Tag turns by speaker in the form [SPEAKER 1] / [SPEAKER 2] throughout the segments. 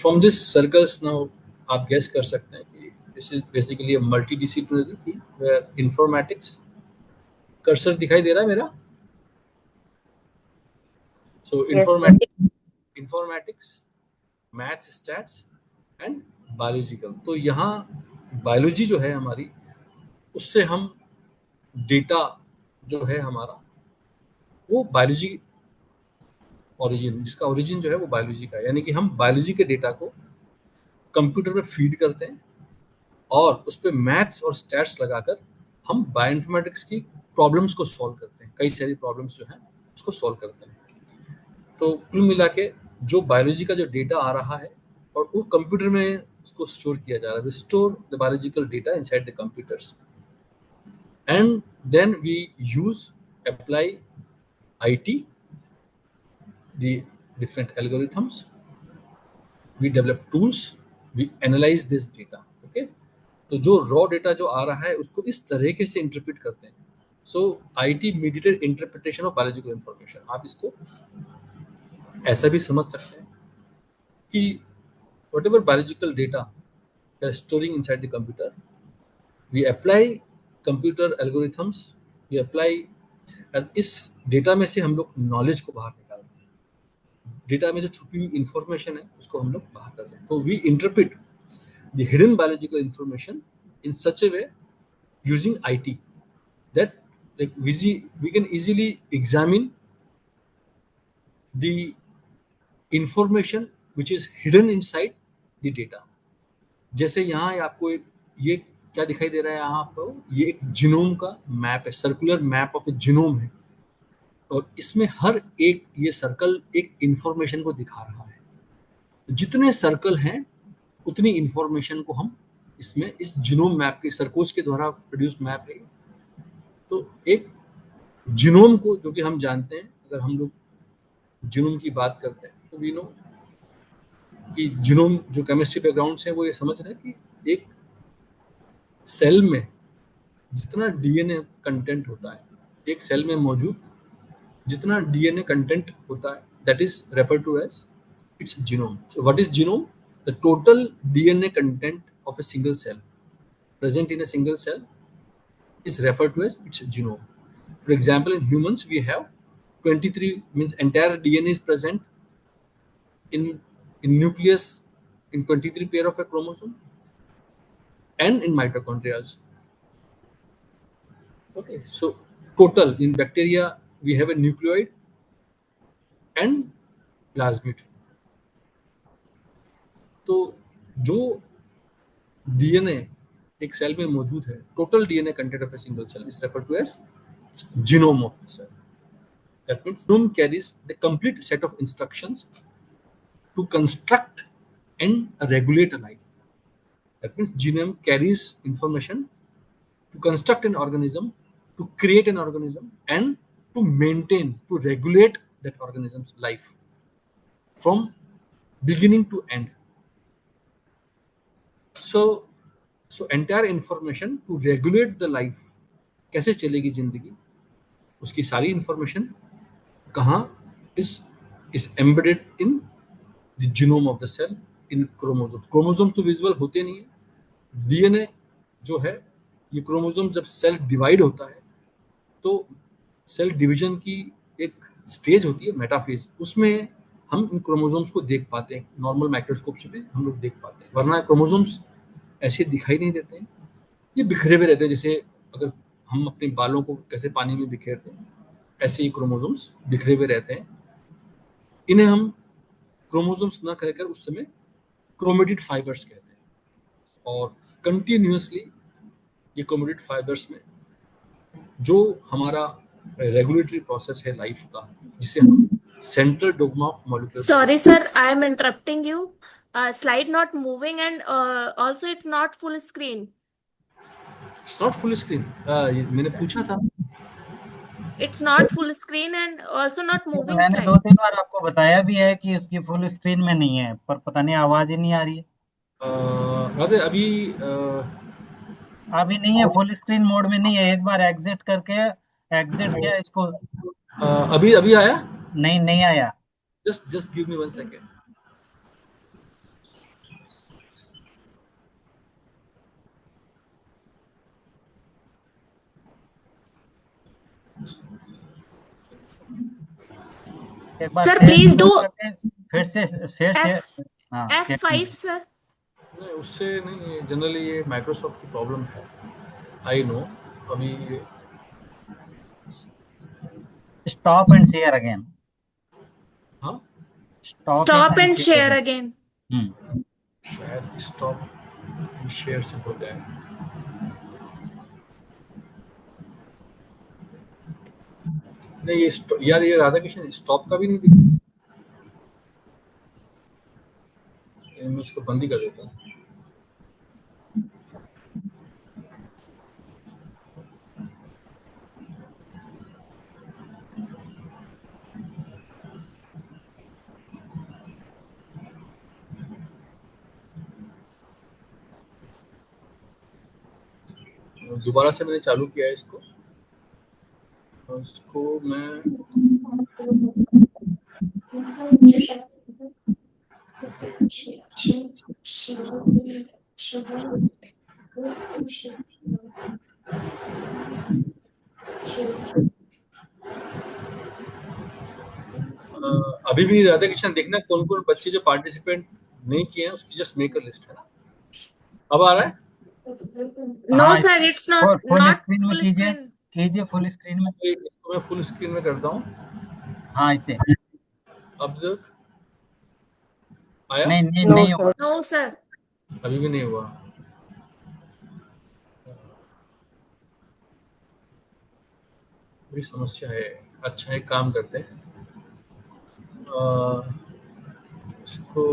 [SPEAKER 1] From this circles now आप guess कर सकते हैं कि this is basically a multidisciplinary field where informatics, cursor दिखाई दे रहा है मेरा? So informatics, maths, stats and biological. तो यहाँ बायोलॉजी जो है हमारी, उससे हम डेटा जो है हमारा वो बायोलॉजी ओरिजिन, जिसका ओरिजिन जो है वो बायोलॉजी का है, यानी कि हम बायोलॉजी के डेटा को कंप्यूटर में फीड करते हैं और उस पर मैथ्स और स्टैट्स लगाकर हम बायोइन्फॉर्मेटिक्स की प्रॉब्लम्स को सॉल्व करते हैं, कई सारी प्रॉब्लम्स जो हैं उसको सॉल्व करते हैं। तो कुल मिला के जो बायोलॉजी का जो डेटा आ रहा है और वो कंप्यूटर में उसको स्टोर किया जा रहा है, store the biological data inside the computers and then we use apply IT, the different algorithms, we develop tools, we analyze this data. Okay, तो जो रॉ डेटा जो आ रहा है उसको इस तरीके से इंटरप्रेट करते हैं। सो IT mediated interpretation of biological information, आप इसको ऐसा भी समझ सकते हैं कि whatever biological data we are storing inside the computer, we apply computer algorithms, we apply, और इस डेटा में से हम लोग नॉलेज को बाहर निकालते हैं, डेटा में जो छुपी हुई इंफॉर्मेशन है उसको हम लोग बाहर करते हैं। तो we interpret the hidden biological information in such a way using IT that like we can easily examine the information which is hidden inside the data। जैसे यहाँ आपको एक ये क्या दिखाई दे रहा है, यहाँ आपको ये एक जीनोम का मैप है, circular map of A genome है, और इसमें हर एक ये सर्कल एक इंफॉर्मेशन को दिखा रहा है। जितने सर्कल हैं उतनी इंफॉर्मेशन को हम इसमें इस जीनोम मैप के सर्कोस के द्वारा प्रोड्यूस्ड मैप है। तो एक जीनोम को, जो कि हम जानते हैं, अगर हम लोग जीनोम की बात करते हैं तो वी नो कि जीनोम जो केमिस्ट्री बैकग्राउंड से वो ये समझ रहे हैं कि एक सेल में जितना DNA कंटेंट होता है, एक सेल में मौजूद जितना DNA कंटेंट होता है, that is refer to as its genome. So what is genome? The total DNA content of a single cell present in a single cell is referred to as its genome. For example, in humans we have 23, means entire DNA is present in nucleus in 23 pair of a chromosome and in mitochondria also. Okay, so total in bacteria we have a nucleoid and plasmid. तो जो DNA एक cell में मौजूद है, total DNA content of a single cell is referred to as genome of the cell. That means genome carries the complete set of instructions to construct and regulate a life. That means genome carries information to construct an organism, to create an organism, and to maintain, to regulate that organism's life from beginning to end. So entire information to regulate the life, कैसे चलेगी जिंदगी, उसकी सारी information कहाँ is embedded in the genome of the cell in chromosomes. Chromosome तो visual होते नहीं है। DNA जो है, ये क्रोमोसोम जब सेल डिवाइड होता है तो सेल डिवीजन की एक स्टेज होती है मेटाफेज, उसमें हम इन क्रोमोसोम्स को देख पाते हैं, नॉर्मल माइक्रोस्कोप से भी हम लोग देख पाते हैं, वरना क्रोमोसोम्स ऐसे दिखाई नहीं देते हैं, ये बिखरे हुए रहते हैं। जैसे अगर हम अपने बालों को कैसे पानी में बिखेरते हैं, ऐसे ही क्रोमोसोम्स बिखरे हुए रहते हैं। इन्हें हम क्रोमोसोम्स ना कहकर उस समय क्रोमेटिड फाइबर्स कहते हैं, और कंटिन्यूअसली ये क्रोमेटिड फाइबर्स में जो हमारा रेगुलेटरी प्रोसेस है लाइफ का, जिसे हम central dogma of molecular.
[SPEAKER 2] Sorry, sir, I am interrupting you. Slide not moving, and also it's not full screen.
[SPEAKER 1] It's not full screen. मैंने पूछा था।
[SPEAKER 2] It's not full screen and also not moving
[SPEAKER 3] मैंने
[SPEAKER 2] slide.
[SPEAKER 3] 2-3 बार आपको बताया भी है कि उसकी फुल स्क्रीन में नहीं है, पर पता नहीं आवाज ही नहीं आ रही है।
[SPEAKER 1] अभी
[SPEAKER 3] अभी नहीं है, फुल स्क्रीन मोड में नहीं है। एक बार एग्जिट किया इसको।
[SPEAKER 1] अभी अभी आया?
[SPEAKER 3] नहीं आया।
[SPEAKER 1] Just give me 1 second.
[SPEAKER 3] एक बार
[SPEAKER 2] Sir,
[SPEAKER 3] share
[SPEAKER 2] please do
[SPEAKER 3] close करके फिर से हाँ शेयर
[SPEAKER 2] F5, sir.
[SPEAKER 1] नहीं, उससे नहीं, जनरली ये माइक्रोसॉफ्ट की प्रॉब्लम है, आई नो। अभी
[SPEAKER 3] स्टॉप एंड शेयर अगेन,
[SPEAKER 1] हाँ,
[SPEAKER 3] stop
[SPEAKER 2] Stop
[SPEAKER 3] and
[SPEAKER 2] and
[SPEAKER 3] share
[SPEAKER 2] share
[SPEAKER 3] again.
[SPEAKER 2] again.
[SPEAKER 1] शायद स्टॉप एंड शेयर से हो जाए। नहीं, ये यार ये राधा कृष्ण स्टॉप का भी नहीं दिखा। मैं इसको बंद ही कर देता हूँ। दोबारा से मैंने चालू किया है इसको, और इसको मैं अभी भी राधा कृष्ण देखना कौन कौन बच्चे जो पार्टिसिपेंट नहीं किए हैं उसकी जस्ट मेक अ लिस्ट, है ना? अब आ रहा है?
[SPEAKER 2] No,
[SPEAKER 3] हाँ
[SPEAKER 2] sir, it's not
[SPEAKER 3] full
[SPEAKER 2] not
[SPEAKER 3] screen में
[SPEAKER 2] full
[SPEAKER 3] कीजिए,
[SPEAKER 2] screen.
[SPEAKER 3] कीजिए फुल स्क्रीन में।
[SPEAKER 1] इसको मैं फुल स्क्रीन में करता हूँ।
[SPEAKER 3] हाँ इसे
[SPEAKER 1] अब तक आया?
[SPEAKER 3] नहीं नहीं नहीं होगा।
[SPEAKER 2] No, sir.
[SPEAKER 1] अभी भी नहीं हुआ। बड़ी समस्या है। अच्छा, एक काम करते हैं, इसको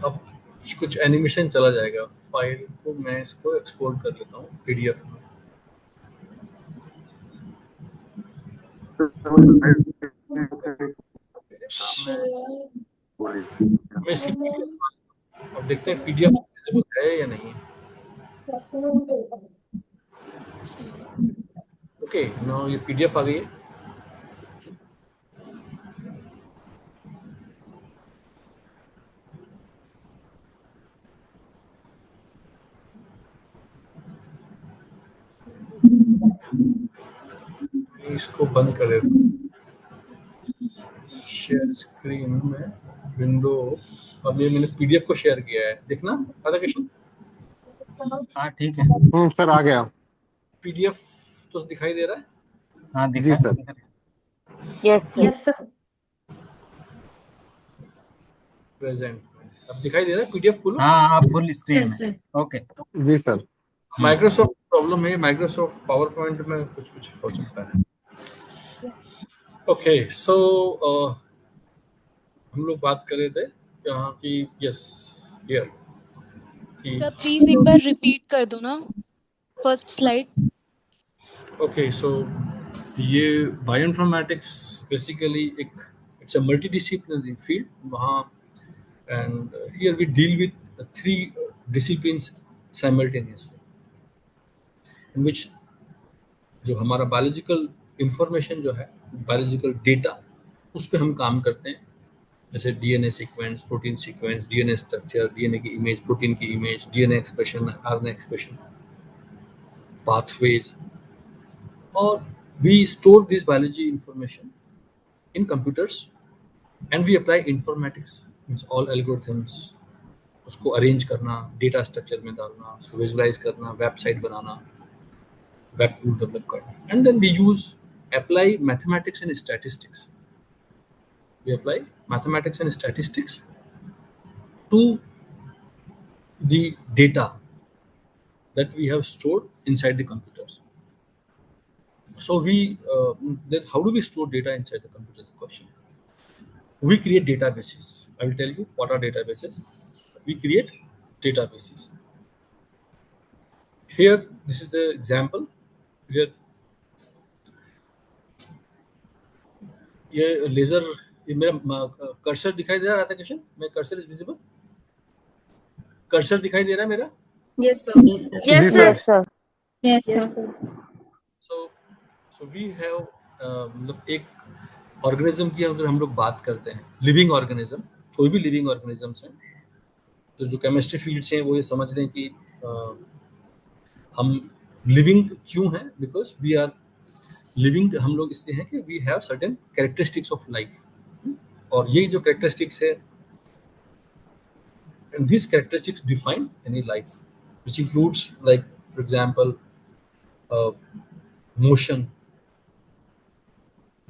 [SPEAKER 1] अब कुछ एनिमेशन चला जाएगा। फाइल को मैं इसको एक्सपोर्ट कर लेता हूँ पीडीएफ में। मैं इसकी PDF अब देखते हैं पीडीएफ विजिबल है या नहीं। ओके, नाउ ये पीडीएफ आ गई है। इसको बंद कर देता हूँ। शेयर स्क्रीन में विंडो। अब ये मैंने पीडीएफ को शेयर किया है, देखना राधा कृष्ण।
[SPEAKER 3] हाँ ठीक है।
[SPEAKER 4] सर आ गया।
[SPEAKER 1] पीडीएफ तो दिखाई दे रहा है?
[SPEAKER 3] हाँ
[SPEAKER 4] जी
[SPEAKER 3] दिखा।
[SPEAKER 4] सर।
[SPEAKER 2] Yes, sir.
[SPEAKER 1] प्रेजेंट में अब दिखाई दे रहा है पीडीएफ खोलो।
[SPEAKER 3] हाँ आप फुल स्क्रीन
[SPEAKER 2] Yes,
[SPEAKER 3] में।
[SPEAKER 2] sir.
[SPEAKER 3] ओके।
[SPEAKER 4] जी सर।
[SPEAKER 1] माइक्रोसॉफ्ट प्रॉब्लम है, माइक्रोसॉफ्ट पावर पॉइंट में कुछ कुछ हो सकता है। ओके, सो हम लोग बात कर रहे थे यहाँ की, यस हियर की।
[SPEAKER 5] सर प्लीज एक बार रिपीट कर दो ना फर्स्ट स्लाइड।
[SPEAKER 1] ओके, सो ये बायोइन्फॉर्मेटिक्स बेसिकली एक इट्स अ मल्टीडिसिप्लिनरी फील्ड वहाँ, and here we deal with 3 disciplines simultaneously, in which जो हमारा बायोलॉजिकल इंफॉर्मेशन जो है, बायोलॉजिकल डेटा, उस पर हम काम करते हैं। जैसे DNA sequence, protein sequence, DNA structure, DNA की इमेज, प्रोटीन की image, DNA expression, RNA expression, pathways, or we store this biology information in computers and we apply informatics, means all algorithms, उसको अरेंज करना, data structure में डालना, उसको visualise करना, website बनाना, web tool develop करना, and then we use apply mathematics and statistics, we apply mathematics and statistics to the data that we have stored inside the computers. So we then how do we store data inside the computer? The question. We create databases. I will tell you what are databases. We create databases. Here, this is the example. Here, ये laser, ये मेरा cursor दिखाई दे रहा है राधा कृष्ण? मैं cursor is visible? Cursor दिखाई दे रहा है मेरा?
[SPEAKER 2] Yes, sir. Yes,
[SPEAKER 4] ji
[SPEAKER 2] sir.
[SPEAKER 4] Sir.
[SPEAKER 2] Yes, sir.
[SPEAKER 1] So we have मतलब एक ऑर्गेनिज्म की अगर हम लोग बात करते हैं, लिविंग ऑर्गेनिज्म, कोई भी लिविंग ऑर्गेनिजम्स हैं, तो जो केमिस्ट्री फील्ड से हैं वो ये समझ लें कि हम लिविंग क्यों हैं, बिकॉज वी आर लिविंग हम लोग इसलिए हैं कि we have certain characteristics of life, और ये जो कैरेक्टरिस्टिक्स है, and these characteristics define any life, which includes, like, for example, uh, motion,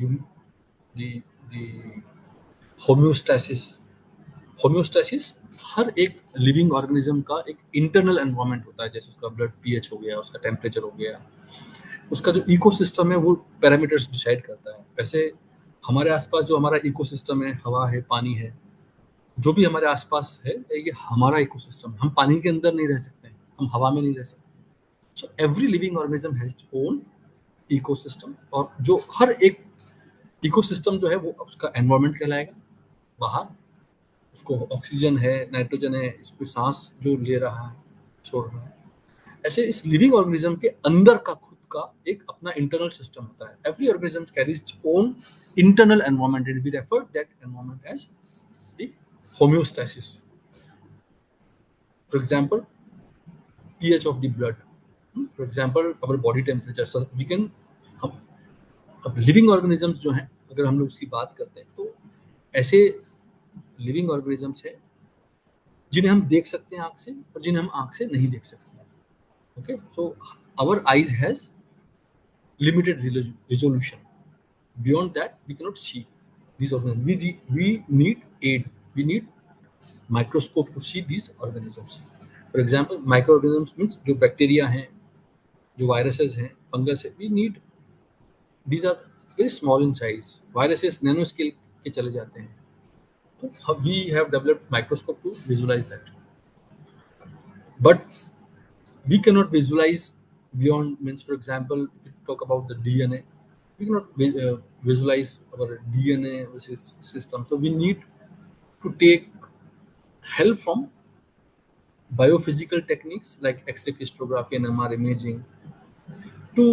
[SPEAKER 1] you- the homeostasis. Homeostasis हर एक लिविंग ऑर्गेनिज्म का एक इंटरनल एनवायरनमेंट होता है, जैसे उसका ब्लड पीएच हो गया, उसका टेम्परेचर हो गया, उसका जो इकोसिस्टम है वो पैरामीटर्स डिसाइड करता है। वैसे हमारे आसपास जो हमारा इकोसिस्टम है, हवा है, पानी है, जो भी हमारे आसपास है, ये हमारा इकोसिस्टम। हम पानी के अंदर नहीं रह सकते, हम हवा में नहीं रह सकते। So every living organism has own ecosystem, और जो हर एक इकोसिस्टम जो है वो उसका एनवायरनमेंट कहलाएगा। बाहर उसको ऑक्सीजन है, नाइट्रोजन है, इस पे सांस जो ले रहा है, छोड़ रहा है। ऐसे इस लिविंग ऑर्गेनिज्म के अंदर का खुद का एक अपना इंटरनल सिस्टम होता है। Every organism carries its own internal environment, and we refer that environment as the homeostasis. For example, pH of the blood, for example our body temperature, so we can, हम अब living organisms जो हैं, अगर हम लोग उसकी बात करते हैं, तो ऐसे लिविंग ऑर्गेनिजम्स हैं जिन्हें हम देख सकते हैं आंख से, और जिन्हें हम आंख से नहीं देख सकते हैं। Okay, so our eyes has limited resolution. Beyond that we cannot see these organisms. We need aid, we need microscope to see these organisms. For example, microorganisms means जो बैक्टीरिया हैं, जो वायरसेस हैं, फंगस है, we need, these are very small in size. Viruses nano scale के चले जाते हैं, तो we have developed microscope to visualize that, but we cannot visualize beyond, means, for example, if you talk about the DNA, we cannot visualize our DNA system, so we need to take help from biophysical techniques like X-ray crystallography and MR imaging to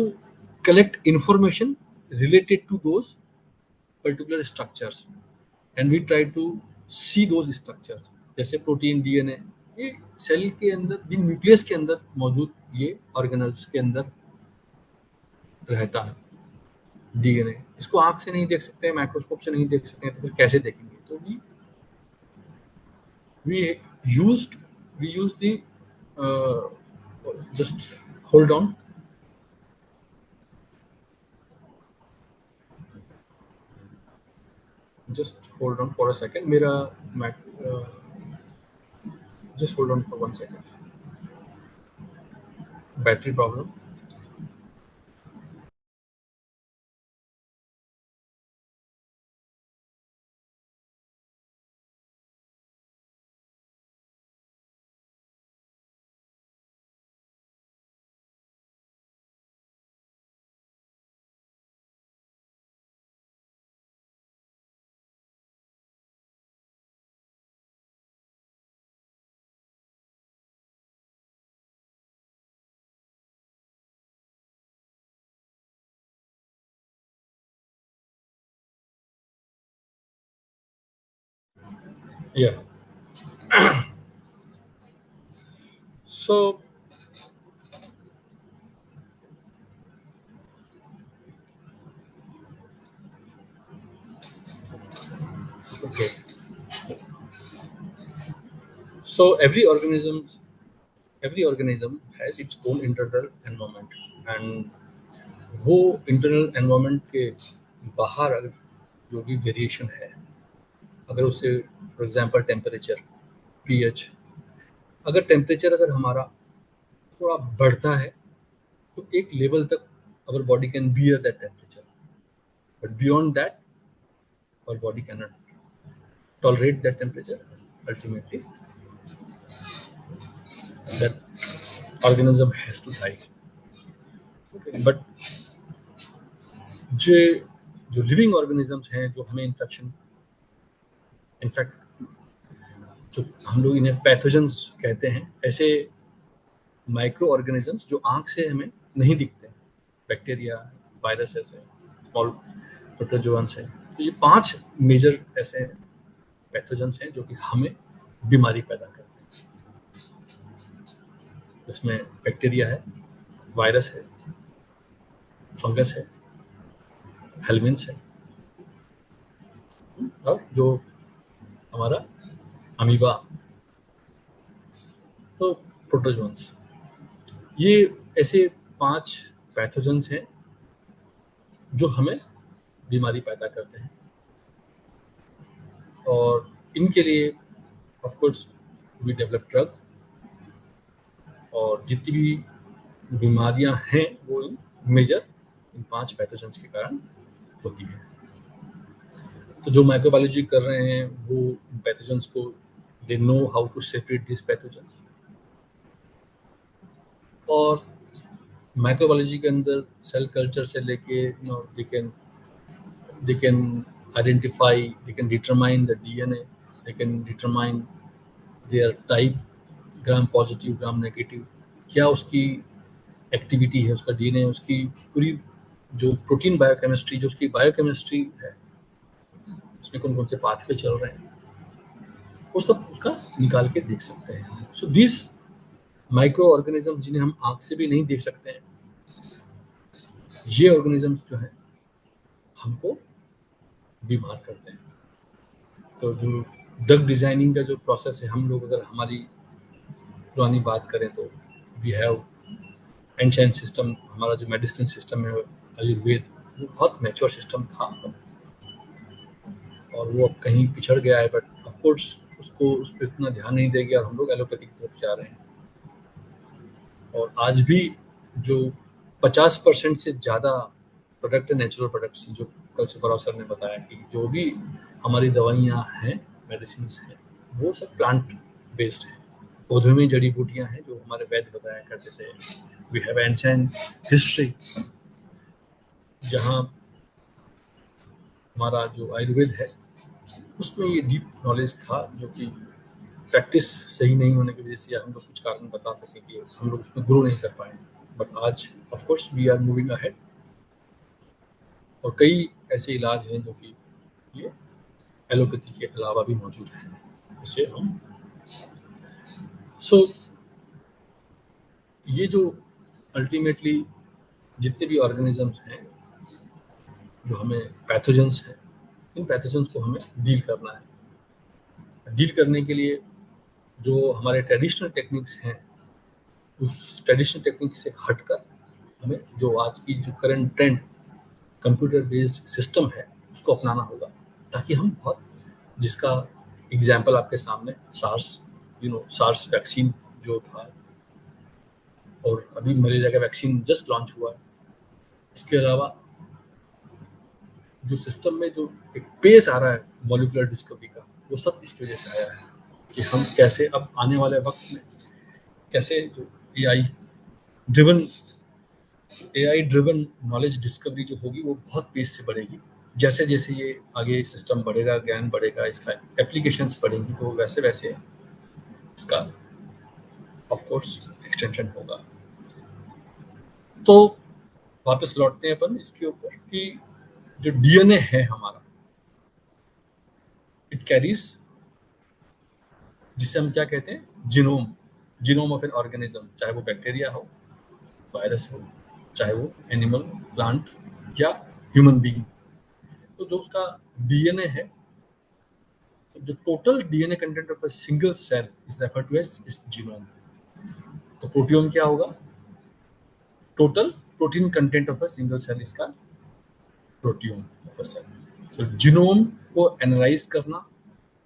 [SPEAKER 1] collect information related to those particular structures, and we try to see those structures, जैसे protein, DNA, ये cell के अंदर भी, nucleus के अंदर मौजूद ये organelles के अंदर रहता है। डीएनए इसको आंख से नहीं देख सकते, माइक्रोस्कोप से नहीं देख सकते हैं, तो फिर कैसे देखेंगे? तो we used we use the just hold on, just hold on for a second, मेरा just hold on for 1 second, battery problem. Yeah, so okay, so every organism has its own internal environment, and वो internal environment के बाहर अगर जो भी variation है, अगर उससे, फॉर एग्जांपल टेम्परेचर, पीएच, अगर टेम्परेचर अगर हमारा थोड़ा बढ़ता है, तो एक लेवल तक our body can bear that temperature, but beyond that our body cannot tolerate that temperature. Ultimately that organism has to die. Okay, but जो जो लिविंग ऑर्गेनिजम्स हैं, जो हमें इनफैक्ट जो हम लोग इन्हें पैथोजेंस कहते हैं, ऐसे माइक्रो ऑर्गेनिजम्स जो आंख से हमें नहीं दिखते, बैक्टीरिया, वायरसेस है, स्मॉल प्रोटोजोअन्स है, तो ये 5 मेजर ऐसे पैथोजेंस हैं जो कि हमें बीमारी पैदा करते हैं। इसमें बैक्टीरिया है, वायरस है, फंगस है, हेलमिन्स है, और जो हमारा अमीबा, तो प्रोटोजोन्स। ये ऐसे 5 पैथोजेंस हैं जो हमें बीमारी पैदा करते हैं, और इनके लिए of course we develop drugs, और जितनी भी बीमारियां हैं वो मेजर इन 5 पैथोजेंस के कारण होती है। तो जो माइक्रोबायोलॉजी कर रहे हैं वो इन पैथोजेंस को, they know how to separate this pathogens, और माइक्रोबायोलॉजी के अंदर सेल कल्चर से लेके they can identify, they can determine the DNA, they can determine their type, gram positive gram negative, क्या उसकी एक्टिविटी है, उसका डीएनए, उसकी पूरी जो प्रोटीन बायोकेमिस्ट्री, जो उसकी बायोकेमिस्ट्री है, उसमें कौन कौन से पाथवे चल रहे हैं, वो सब उसका निकाल के देख सकते हैं। सो दिस माइक्रो ऑर्गेनिज्म जिन्हें हम आंख से भी नहीं देख सकते हैं, ये ऑर्गेनिजम्स जो है हमको बीमार करते हैं। तो जो ड्रग डिजाइनिंग का जो प्रोसेस है, हम लोग अगर हमारी पुरानी बात करें तो वी हैव एंशिएंट सिस्टम, हमारा जो मेडिसिन सिस्टम है आयुर्वेद, वो बहुत मैच्योर सिस्टम था, और वो अब कहीं पिछड़ गया है, बट ऑफ कोर्स उसको उस पर इतना ध्यान नहीं देंगे, और हम लोग एलोपैथी की तरफ जा रहे हैं। और आज भी जो 50% से ज़्यादा प्रोडक्ट है नेचुरल प्रोडक्ट्स, जो कल सुबह सर ने बताया कि जो भी हमारी दवाइयाँ हैं, मेडिसिन हैं, वो सब प्लांट बेस्ड है, पौधों में जड़ी बूटियाँ हैं, जो हमारे वैद्य बताया करते थे। वी हैव एंशिएंट हिस्ट्री, जहाँ हमारा जो आयुर्वेद है उसमें ये डीप नॉलेज था, जो कि प्रैक्टिस सही नहीं होने की वजह से, या हम लोग कुछ कारण बता सकें कि हम लोग उसमें ग्रो नहीं कर पाए। बट आज of course we are moving ahead, और कई ऐसे इलाज हैं जो कि ये एलोपैथी के अलावा भी मौजूद हैं, जिसे हम ये जो अल्टीमेटली जितने भी ऑर्गेनिजम्स हैं जो हमें पैथोजेंस हैं, इन पैथोजेंस को हमें डील करना है। डील करने के लिए जो हमारे ट्रेडिशनल टेक्निक्स हैं, उस ट्रेडिशनल टेक्निक से हटकर हमें जो आज की जो current trend computer based system है उसको अपनाना होगा, ताकि हम बहुत, जिसका एग्जाम्पल आपके सामने सार्स वैक्सीन जो था, और अभी मलेरिया का वैक्सीन जस्ट लॉन्च हुआ है। इसके अलावा जो सिस्टम में जो एक पेस आ रहा है मॉलिक्यूलर डिस्कवरी का, वो सब इसकी वजह से आया है कि हम कैसे अब आने वाले वक्त में कैसे जो एआई ड्रिवन नॉलेज डिस्कवरी जो होगी वो बहुत पेस से बढ़ेगी। जैसे जैसे ये आगे सिस्टम बढ़ेगा, ज्ञान बढ़ेगा, इसका एप्लीकेशंस बढ़ेंगी, तो वैसे वैसे इसका ऑफ कोर्स एक्सटेंशन होगा। तो वापस लौटते हैं अपन इसके ऊपर कि जो डीएनए है हमारा, इट कैरीज, जिसे हम क्या कहते हैं, जीनोम ऑफ एन ऑर्गेनिज्म, चाहे वो बैक्टीरिया हो, वायरस हो, चाहे वो एनिमल, प्लांट या ह्यूमन बीइंग। तो जो उसका डीएनए है, the total DNA content of a single cell is referred to as its genome. तो प्रोटियोम क्या होगा? Total protein content of a single cell इसका proteome of a cell. So genome को analyse करना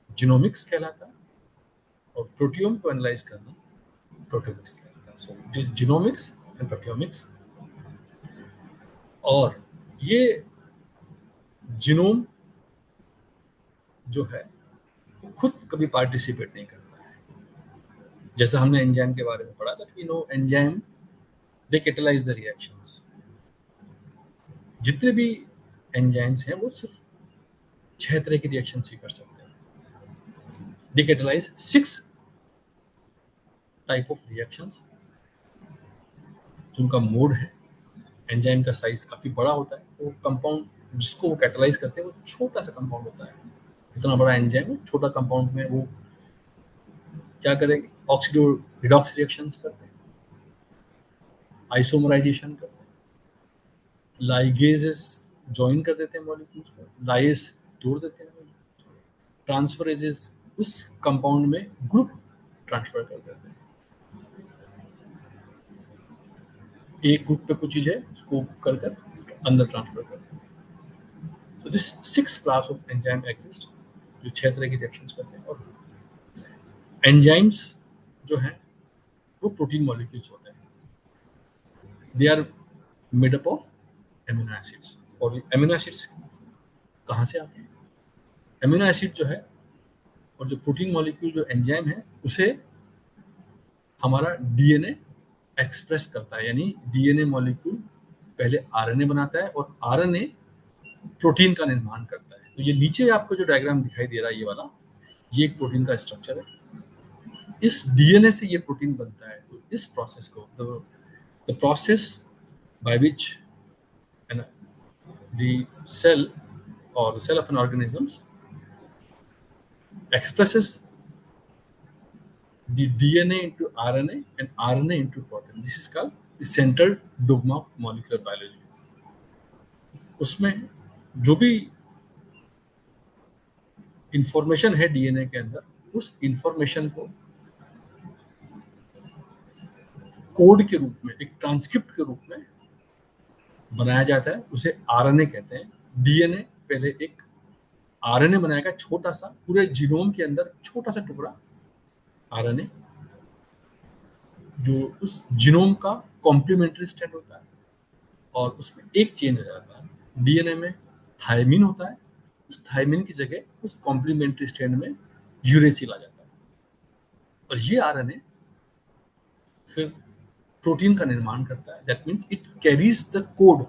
[SPEAKER 1] जीनोमिक्स कहलाता है, और प्रोटियोम को एनालाइज करना प्रोटियोमिक्स कहलाता है। So it is genomics and proteomics. और ये जीनोम जो है खुद कभी पार्टिसिपेट नहीं करता है। जैसा हमने एंजाइम के बारे में पढ़ा था, we know enzyme they catalyse the reactions. जितने भी एंजाइम्स हैं वो सिर्फ 6 तरह की रिएक्शंस ही कर सकते हैं। दे कैटलाइज 6 टाइप ऑफ रिएक्शंस। जिनका मोड है, एंजाइम का साइज काफी बड़ा होता है, वो कंपाउंड जिसको वो कैटलाइज करते हैं वो छोटा सा कंपाउंड होता है। इतना बड़ा एंजाइम छोटा कंपाउंड में वो क्या करेंगे, ऑक्सीडो रिडॉक्स रिएक्शंस करते हैं, आइसोमराइजेशन करते हैं, लाइगेजेस ज्वाइन कर देते हैं मॉलिक्यूल्स को, लाइस तोड़ देते हैं, ट्रांसफरेजेस उस कंपाउंड में ग्रुप ट्रांसफर कर देते हैं। एक ग्रुप पे कुछ चीज है उसको कर अंदर ट्रांसफर कर देते हैं। तो this 6 class of enzyme exist, जो 6 तरह की रिएक्शंस करते हैं। और एंजाइम्स जो हैं वो प्रोटीन मॉलिक्यूल्स होते हैं। They are made up of amino acids. और एमिनो एसिड्स कहाँ से आते हैं? एमिनो एसिड जो है और जो प्रोटीन मॉलिक्यूल जो एंजाइम है उसे हमारा डीएनए एक्सप्रेस करता है। यानी डीएनए मॉलिक्यूल पहले आरएनए बनाता है और आरएनए प्रोटीन का निर्माण करता है। तो ये नीचे आपको जो डायग्राम दिखाई दे रहा है ये वाला, ये एक प्रोटीन का स्ट्रक्चर है। इस डीएनए से ये प्रोटीन बनता है। तो इस प्रोसेस को the process by which the cell or the cell of an organisms expresses the DNA into RNA and RNA into protein. This is called the central dogma of molecular biology. उसमें जो भी information है DNA के अंदर, उस information को code के रूप में, एक ट्रांसक्रिप्ट के रूप में बनाया जाता है। उसे आरएनए कहते हैं। डीएनए पहले एक आरएनए बनाएगा, छोटा सा, पूरे जीनोम के अंदर छोटा सा टुकड़ा आरएनए, जो उस जीनोम का कॉम्प्लीमेंट्री स्ट्रैंड होता है। और उसमें एक चेंज हो जाता है। डीएनए में थायमिन होता है, उस थायमिन की जगह उस कॉम्प्लीमेंट्री स्ट्रैंड में यूरेसिल आ जाता है। और ये आरएनए फिर प्रोटीन का निर्माण करता है। That means it carries the code,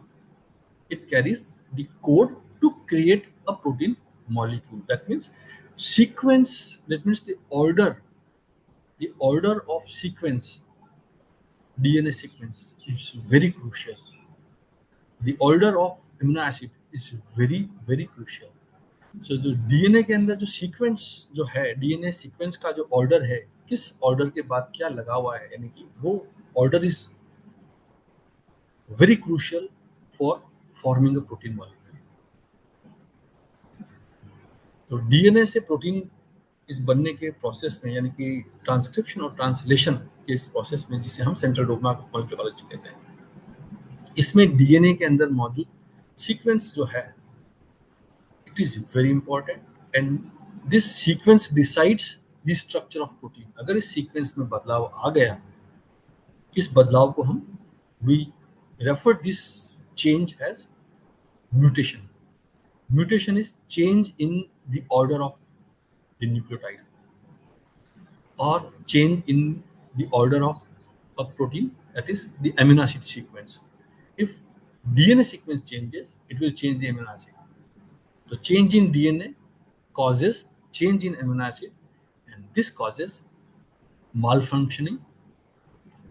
[SPEAKER 1] it carries the code to create a protein molecule. That means sequence, that means the order of sequence, DNA sequence is very crucial. The order of amino acid is very very crucial. So जो DNA के अंदर जो sequence जो है, DNA sequence का जो order है, किस ऑर्डर के बाद क्या लगा हुआ है, यानी कि वो order is very crucial for forming a protein molecule. तो डीएनए से प्रोटीन इस बनने के प्रोसेस में, यानी कि ट्रांसक्रिप्शन और ट्रांसलेशन के इस प्रोसेस में, जिसे हम central dogma of molecular biology कहते हैं, इसमें डीएनए के अंदर मौजूद सीक्वेंस जो है, it is very important and this sequence decides the structure of protein. अगर इस सीक्वेंस में बदलाव आ गया, इस बदलाव को हम we refer this change as mutation. Mutation is change in the order of the nucleotide or change in the order of a protein, that is the amino acid sequence. If DNA sequence changes, it will change the amino acid. So change in DNA causes change in amino acid, and this causes malfunctioning.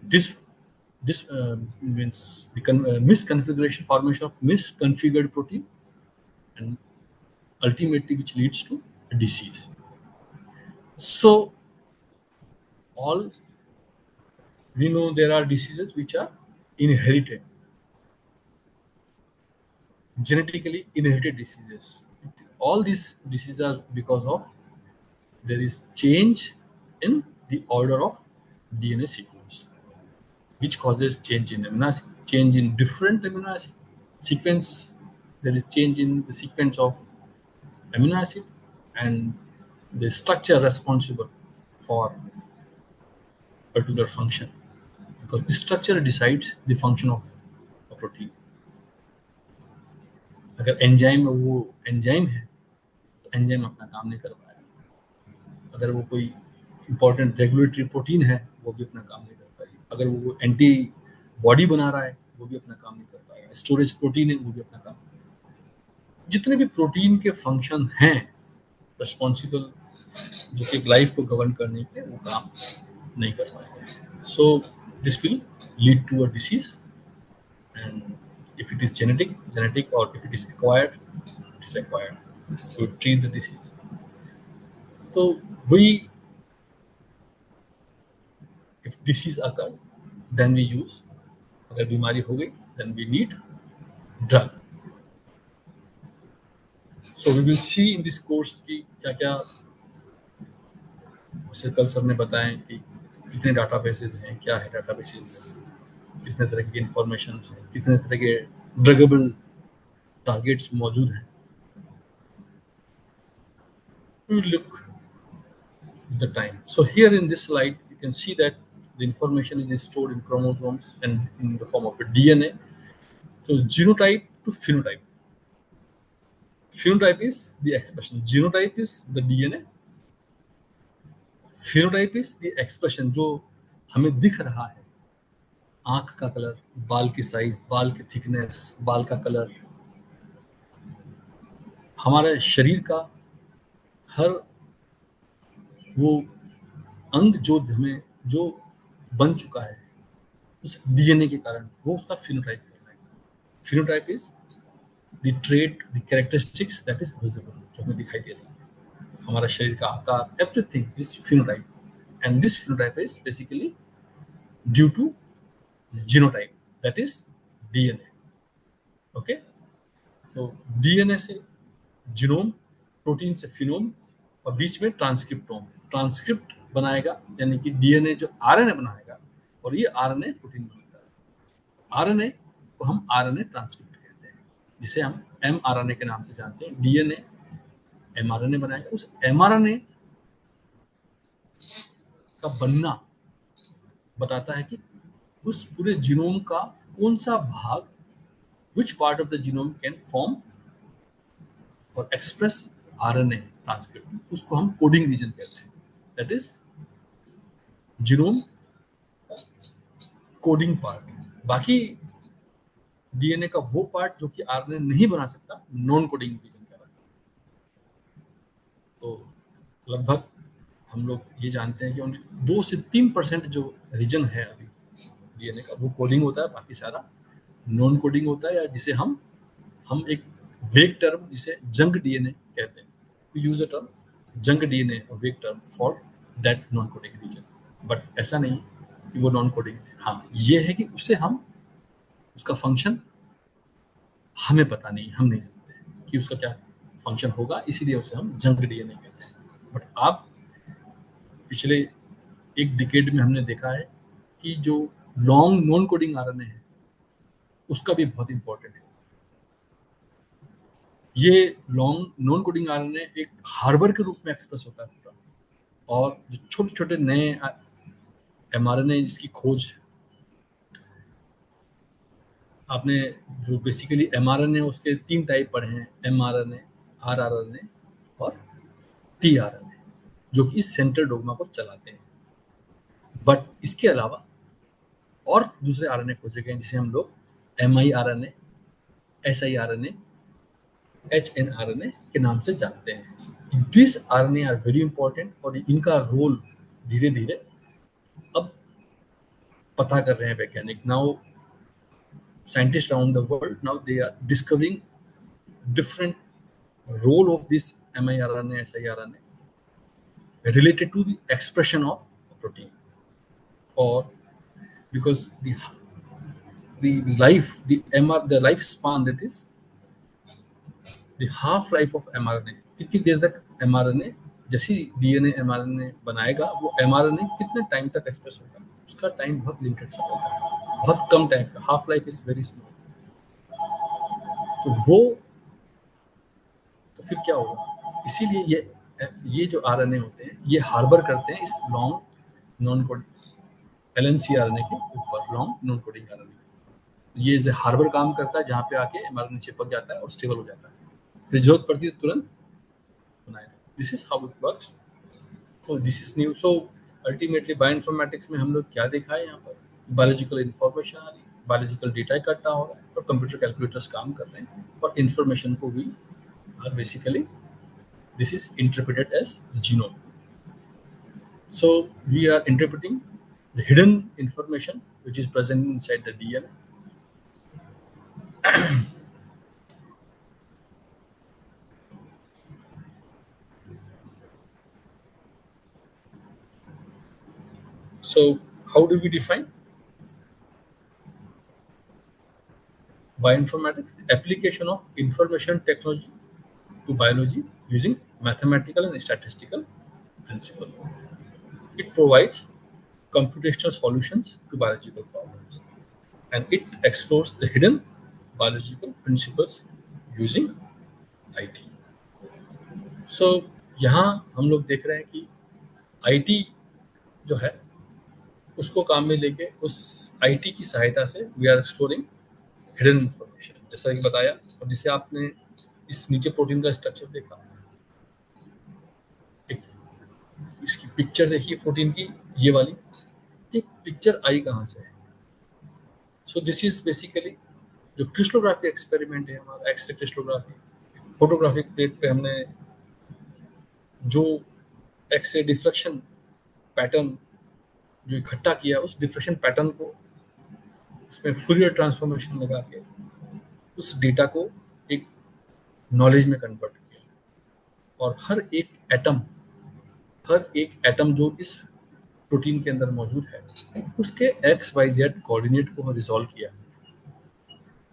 [SPEAKER 1] This means the misconfiguration, formation of misconfigured protein, and ultimately which leads to a disease. So all we know there are diseases which are inherited, genetically inherited diseases. All these diseases are because of there is change in the order of DNA sequence, which causes change in amino acid, change in different amino acid sequence. There is change in the sequence of amino acid and the structure responsible for particular function, because structure decides the function of a protein. अगर enzyme वो enzyme है तो enzyme अपना काम नहीं कर पाएगा। अगर वो कोई इंपॉर्टेंट रेगुलेटरी प्रोटीन है, वो भी अपना काम नहीं कर पाएगी। अगर वो एंटी बॉडी बना रहा है, वो भी अपना काम नहीं कर पाएगा। स्टोरेज प्रोटीन है, वो भी अपना काम। जितने भी प्रोटीन के फंक्शन हैं रिस्पॉन्सिबल, जो कि लाइफ को गवर्न करने के लिए, वो काम नहीं कर पाएंगे। So this will lead to a disease, and if it is genetic, or if it is acquired, it is acquired to treat the disease. So if disease occur, then we use, अगर बीमारी हो गई, then we need drug. So we will see in this course कि क्या क्या, जैसे कल sir ने बताएं कि कितने डाटाबेसेस हैं, क्या है डाटाबेसेस, कितने तरह की इंफॉर्मेशन हैं, कितने तरह के ड्रगेबल टारगेट्स मौजूद हैं. We will look the time. So here in this slide, you can see that the information is stored in chromosomes and in the form of a DNA. So genotype to phenotype. Phenotype is the expression. Genotype is the DNA. Phenotype is the expression जो हमें दिख रहा है. आंख का colour, बाल की size, बाल की थिकनेस, बाल का कलर, हमारे शरीर का हर वो अंग जो हमें जो बन चुका है उस डीएनए के कारण, वो उसका फिनोटाइप कहलाएगा. Phenotype is the trait, the characteristics that is visible, जो हमें दिखाई दे रही है. हमारा शरीर का आकार, everything is phenotype, and this phenotype is basically due to genotype, that is DNA. Okay, तो डीएनए से जीनोम, प्रोटीन से फिनोम, और बीच में ट्रांसक्रिप्टोम. ट्रांसक्रिप्ट बनाएगा, यानी कि डीएनए जो आरएनए बनाएगा, और ये आरएनए प्रोटीन बनाता है. आरएनए को हम आरएनए ट्रांसक्रिप्ट कहते हैं, जिसे हम एमआरएनए के नाम से जानते हैं. डीएनए एमआरएनए बनाएगा. उस एमआरएनए का बनना बताता है कि उस पूरे जीनोम का कौन सा भाग, which part of the genome can form और एक्सप्रेस आरएनए ट्रांसक्रिप्ट, उसको हम कोडिंग रीजन कहते हैं. That is genome coding part. बाकी डीएनए का वो पार्ट जो कि आरएनए नहीं बना सकता, नॉन कोडिंग रीजन कहलाता है. तो लगभग हम लोग ये जानते हैं कि 2 से 3% जो रीजन है अभी डीएनए का, वो कोडिंग होता है, बाकी सारा नॉन कोडिंग होता है, या जिसे हम एक वेग टर्म जिसे जंग डीएनए कहते हैं. वी यूज अ टर्म जंग डीएनए, अ वेग term for that non coding region. But ऐसा नहीं कि वो नॉन कोडिंग है. हाँ, ये है कि उसे हम, उसका फंक्शन हमें पता नहीं, हम नहीं जानते कि उसका क्या फंक्शन होगा, इसीलिए उसे हम जंग डीएनए कहते हैं. बट आप पिछले एक डिकेड में हमने देखा है कि जो लॉन्ग नॉन कोडिंग आरएनए है उसका भी बहुत इंपॉर्टेंट है. ये लॉन्ग नॉन कोडिंग आरएनए एक हार्बर के रूप में एक्सप्रेस होता है पूरा, और जो छोटे छोटे नए एमआरएनए जिसकी खोज आपने, जो बेसिकली एमआरएनए उसके 3 टाइप पढ़े हैं, एमआरएनए, आरआरएनए और टीआरएनए, जो कि इस सेंट्रल डोग्मा को चलाते हैं. बट इसके अलावा और दूसरे आरएनए खोजे गए जिसे हम लोग एमआईआरएनए, एसआईआरएनए, एचएनआरएनए के नाम से जानते हैं. This RNA are very important, और इनका रोल धीरे धीरे अब पता कर रहे हैं वैज्ञानिक. Now scientists around the world, now they are discovering different role of this miRNA, siRNA related to the expression of protein, or because the lifespan, that is the half life of mRNA, कितनी देर तक mRNA, जैसी DNA mRNA बनाएगा, वो mRNA कितने time तक express होगा, उसका time बहुत लिमिटेड सा होता है, बहुत कम टाइम का. Half life is very small. तो फिर क्या होगा, इसीलिए ये जो आरएनए होते हैं ये हार्बर करते हैं इस long non coding LNC RNA के ऊपर. लॉन्ग नॉन कोडिंग आरएनए ये जो हार्बर काम करता है, जहाँ पे आके एमआरएनए चिपक जाता है और स्टेबल हो जाता है, फिर जरूरत पड़ती है तुरंत बनाया. This is how it works. So this is new. So ultimately bioinformatics में हम लोग क्या देखा है, यहाँ पर बायोलॉजिकल इन्फॉर्मेशन आ रही है, बायोलॉजिकल डेटा इकट्ठा हो रहा है, और कंप्यूटर कैलकुलेटर्स काम कर रहे हैं, और इन्फॉर्मेशन को भी basically this is interpreted as the genome. So we are interpreting the hidden information which is present inside the DNA. So how do we define bioinformatics? Application of information technology to biology using mathematical and statistical principle. It provides computational solutions to biological problems, and it explores the hidden biological principles using IT. So यहाँ हम लोग देख रहे हैं कि IT जो है उसको काम में लेके उस IT की सहायता से we are exploring hidden information, जैसा कि बताया, और जिसे आपने इस नीचे प्रोटीन का स्ट्रक्चर देखा, एक इसकी पिक्चर देखिए प्रोटीन की, ये वाली, ये पिक्चर आई कहाँ से है? सो दिस इज बेसिकली जो क्रिस्टलोग्राफी एक्सपेरिमेंट है हमारा, एक्सरे क्रिस्टलोग्राफी, फोटोग्राफिक प्लेट पे हमने जो एक्सरे डिफ्लेक्शन पैटर्न जो इकट्ठा किया, उस डिफ्लेक्शन पैटर्न को उसमें फूरियर ट्रांसफॉर्मेशन लगा के उस डेटा को एक नॉलेज में कन्वर्ट किया, और हर एक एटम जो इस प्रोटीन के अंदर मौजूद है उसके XYZ कोऑर्डिनेट को रिजॉल्व किया,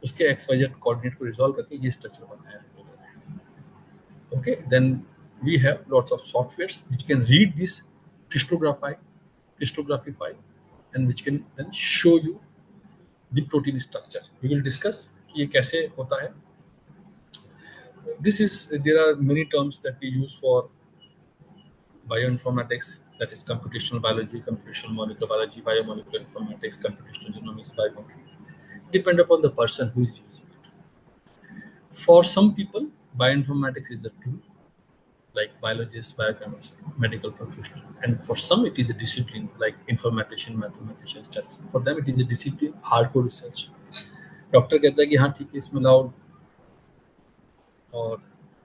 [SPEAKER 1] उसके XYZ कोऑर्डिनेट को रिजॉल्व करके ये स्ट्रक्चर बनाया। Okay, then we have lots of softwares which can read this crystallography file and which can then show you the protein structure. We will discuss कि ये कैसे होता है. There are many terms that we use for bioinformatics, that is computational biology, computational molecular biology, biomolecular informatics, computational genomics, biochemistry. Depend upon the person who is using it. For some people, bioinformatics is a tool, like biologists, biochemists, medical professional, and for some it is a discipline like informatician, mathematician, statistician. For them it is a discipline, hardcore research. Doctor कहता है कि हाँ ठीक है इसमें लाओ और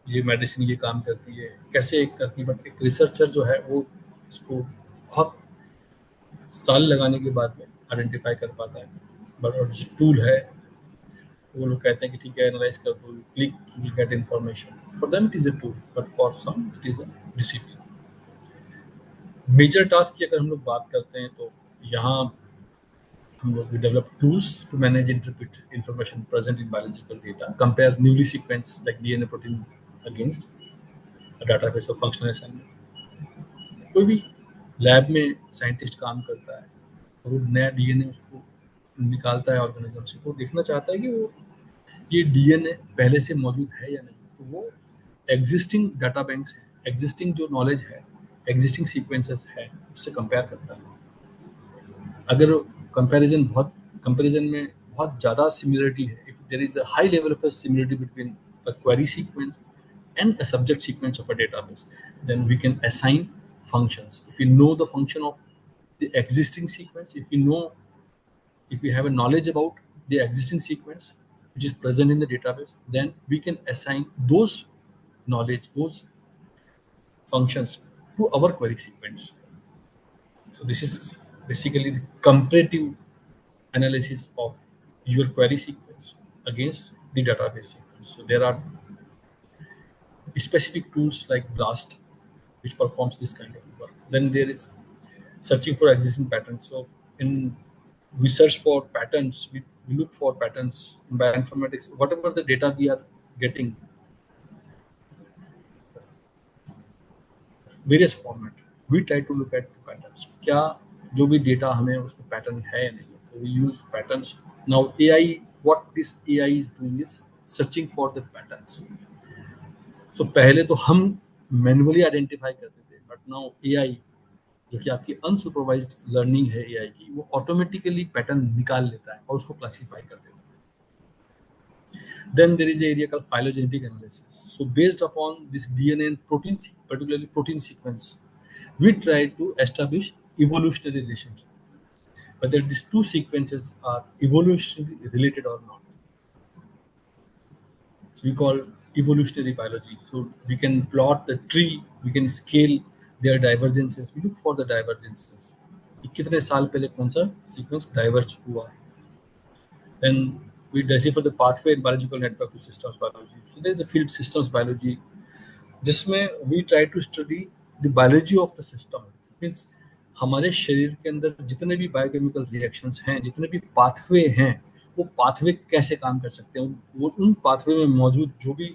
[SPEAKER 1] ये मेडिसिन ये काम करती है, कैसे करती है, बट एक रिसर्चर जो है वो इसको बहुत साल लगाने के बाद में आइडेंटिफाई कर पाता है। बट और जो टूल है वो लोग कहते हैं कि ठीक है एनालाइज कर दो, click you get information. For them it is a tool, but for some it is a discipline. Major task की अगर हम लोग बात करते हैं तो यहाँ हम लोग develop tools to manage interpret information present in biological data, compare newly sequence like DNA protein against database of functional assignment. कोई भी लैब में साइंटिस्ट काम करता है और वो नया डीएनए उसको निकालता है ऑर्गेनिज्म से, तो देखना चाहता है कि वो ये डीएनए पहले से मौजूद है या नहीं। तो वो एग्जिस्टिंग डाटा बैंक से, एग्जिस्टिंग जो नॉलेज है, एग्जिस्टिंग सीक्वेंसेस है, उससे कंपेयर करता है। अगर कंपैरिजन में बहुत ज़्यादा सिमिलरिटी है, if there is a high level of similarity between a query sequence and a subject sequence of a database, then we can assign functions. If we know the function of the existing sequence, if we have a knowledge about the existing sequence which is present in the database, then we can assign those knowledge, those functions to our query sequence. So this is basically the comparative analysis of your query sequence against the database sequence. So there are specific tools like BLAST which performs this kind of work. Then there is searching for existing patterns. So in we search for patterns, we look for patterns in bioinformatics. Whatever the data we are getting, various format, we try to look at patterns. क्या जो भी data हमें उसमें pattern है या नहीं, तो we use patterns. Now AI, what this AI is doing is searching for the patterns. So पहले तो हम मैनुअली आइडेंटिफाई करते थे, बट नाउ एआई जो कि आपकी अनसुपरवाइज्ड लर्निंग है एआई की, वो ऑटोमेटिकली पैटर्न निकाल लेता है और उसको क्लासिफाई कर देता है। Then there is a area called phylogenetic analysis. So based upon this DNA and protein, particularly protein sequence, we try to establish evolutionary relationship, whether these two sequences are evolutionarily related or not. So we call evolutionary biology. So we can plot the tree, we can scale their divergences, we look for the divergences. कितने साल पहले कौन सा sequence diverge हुआ है. Then we decipher the pathway in biological network to systems biology. So there is a field systems biology जिसमें we try to study the biology of the system. Means हमारे शरीर के अंदर जितने भी बायोकेमिकल रिएक्शंस हैं, जितने भी पाथवे हैं, वो पाथवे कैसे काम कर सकते हैं, वो उन पाथवे में मौजूद जो भी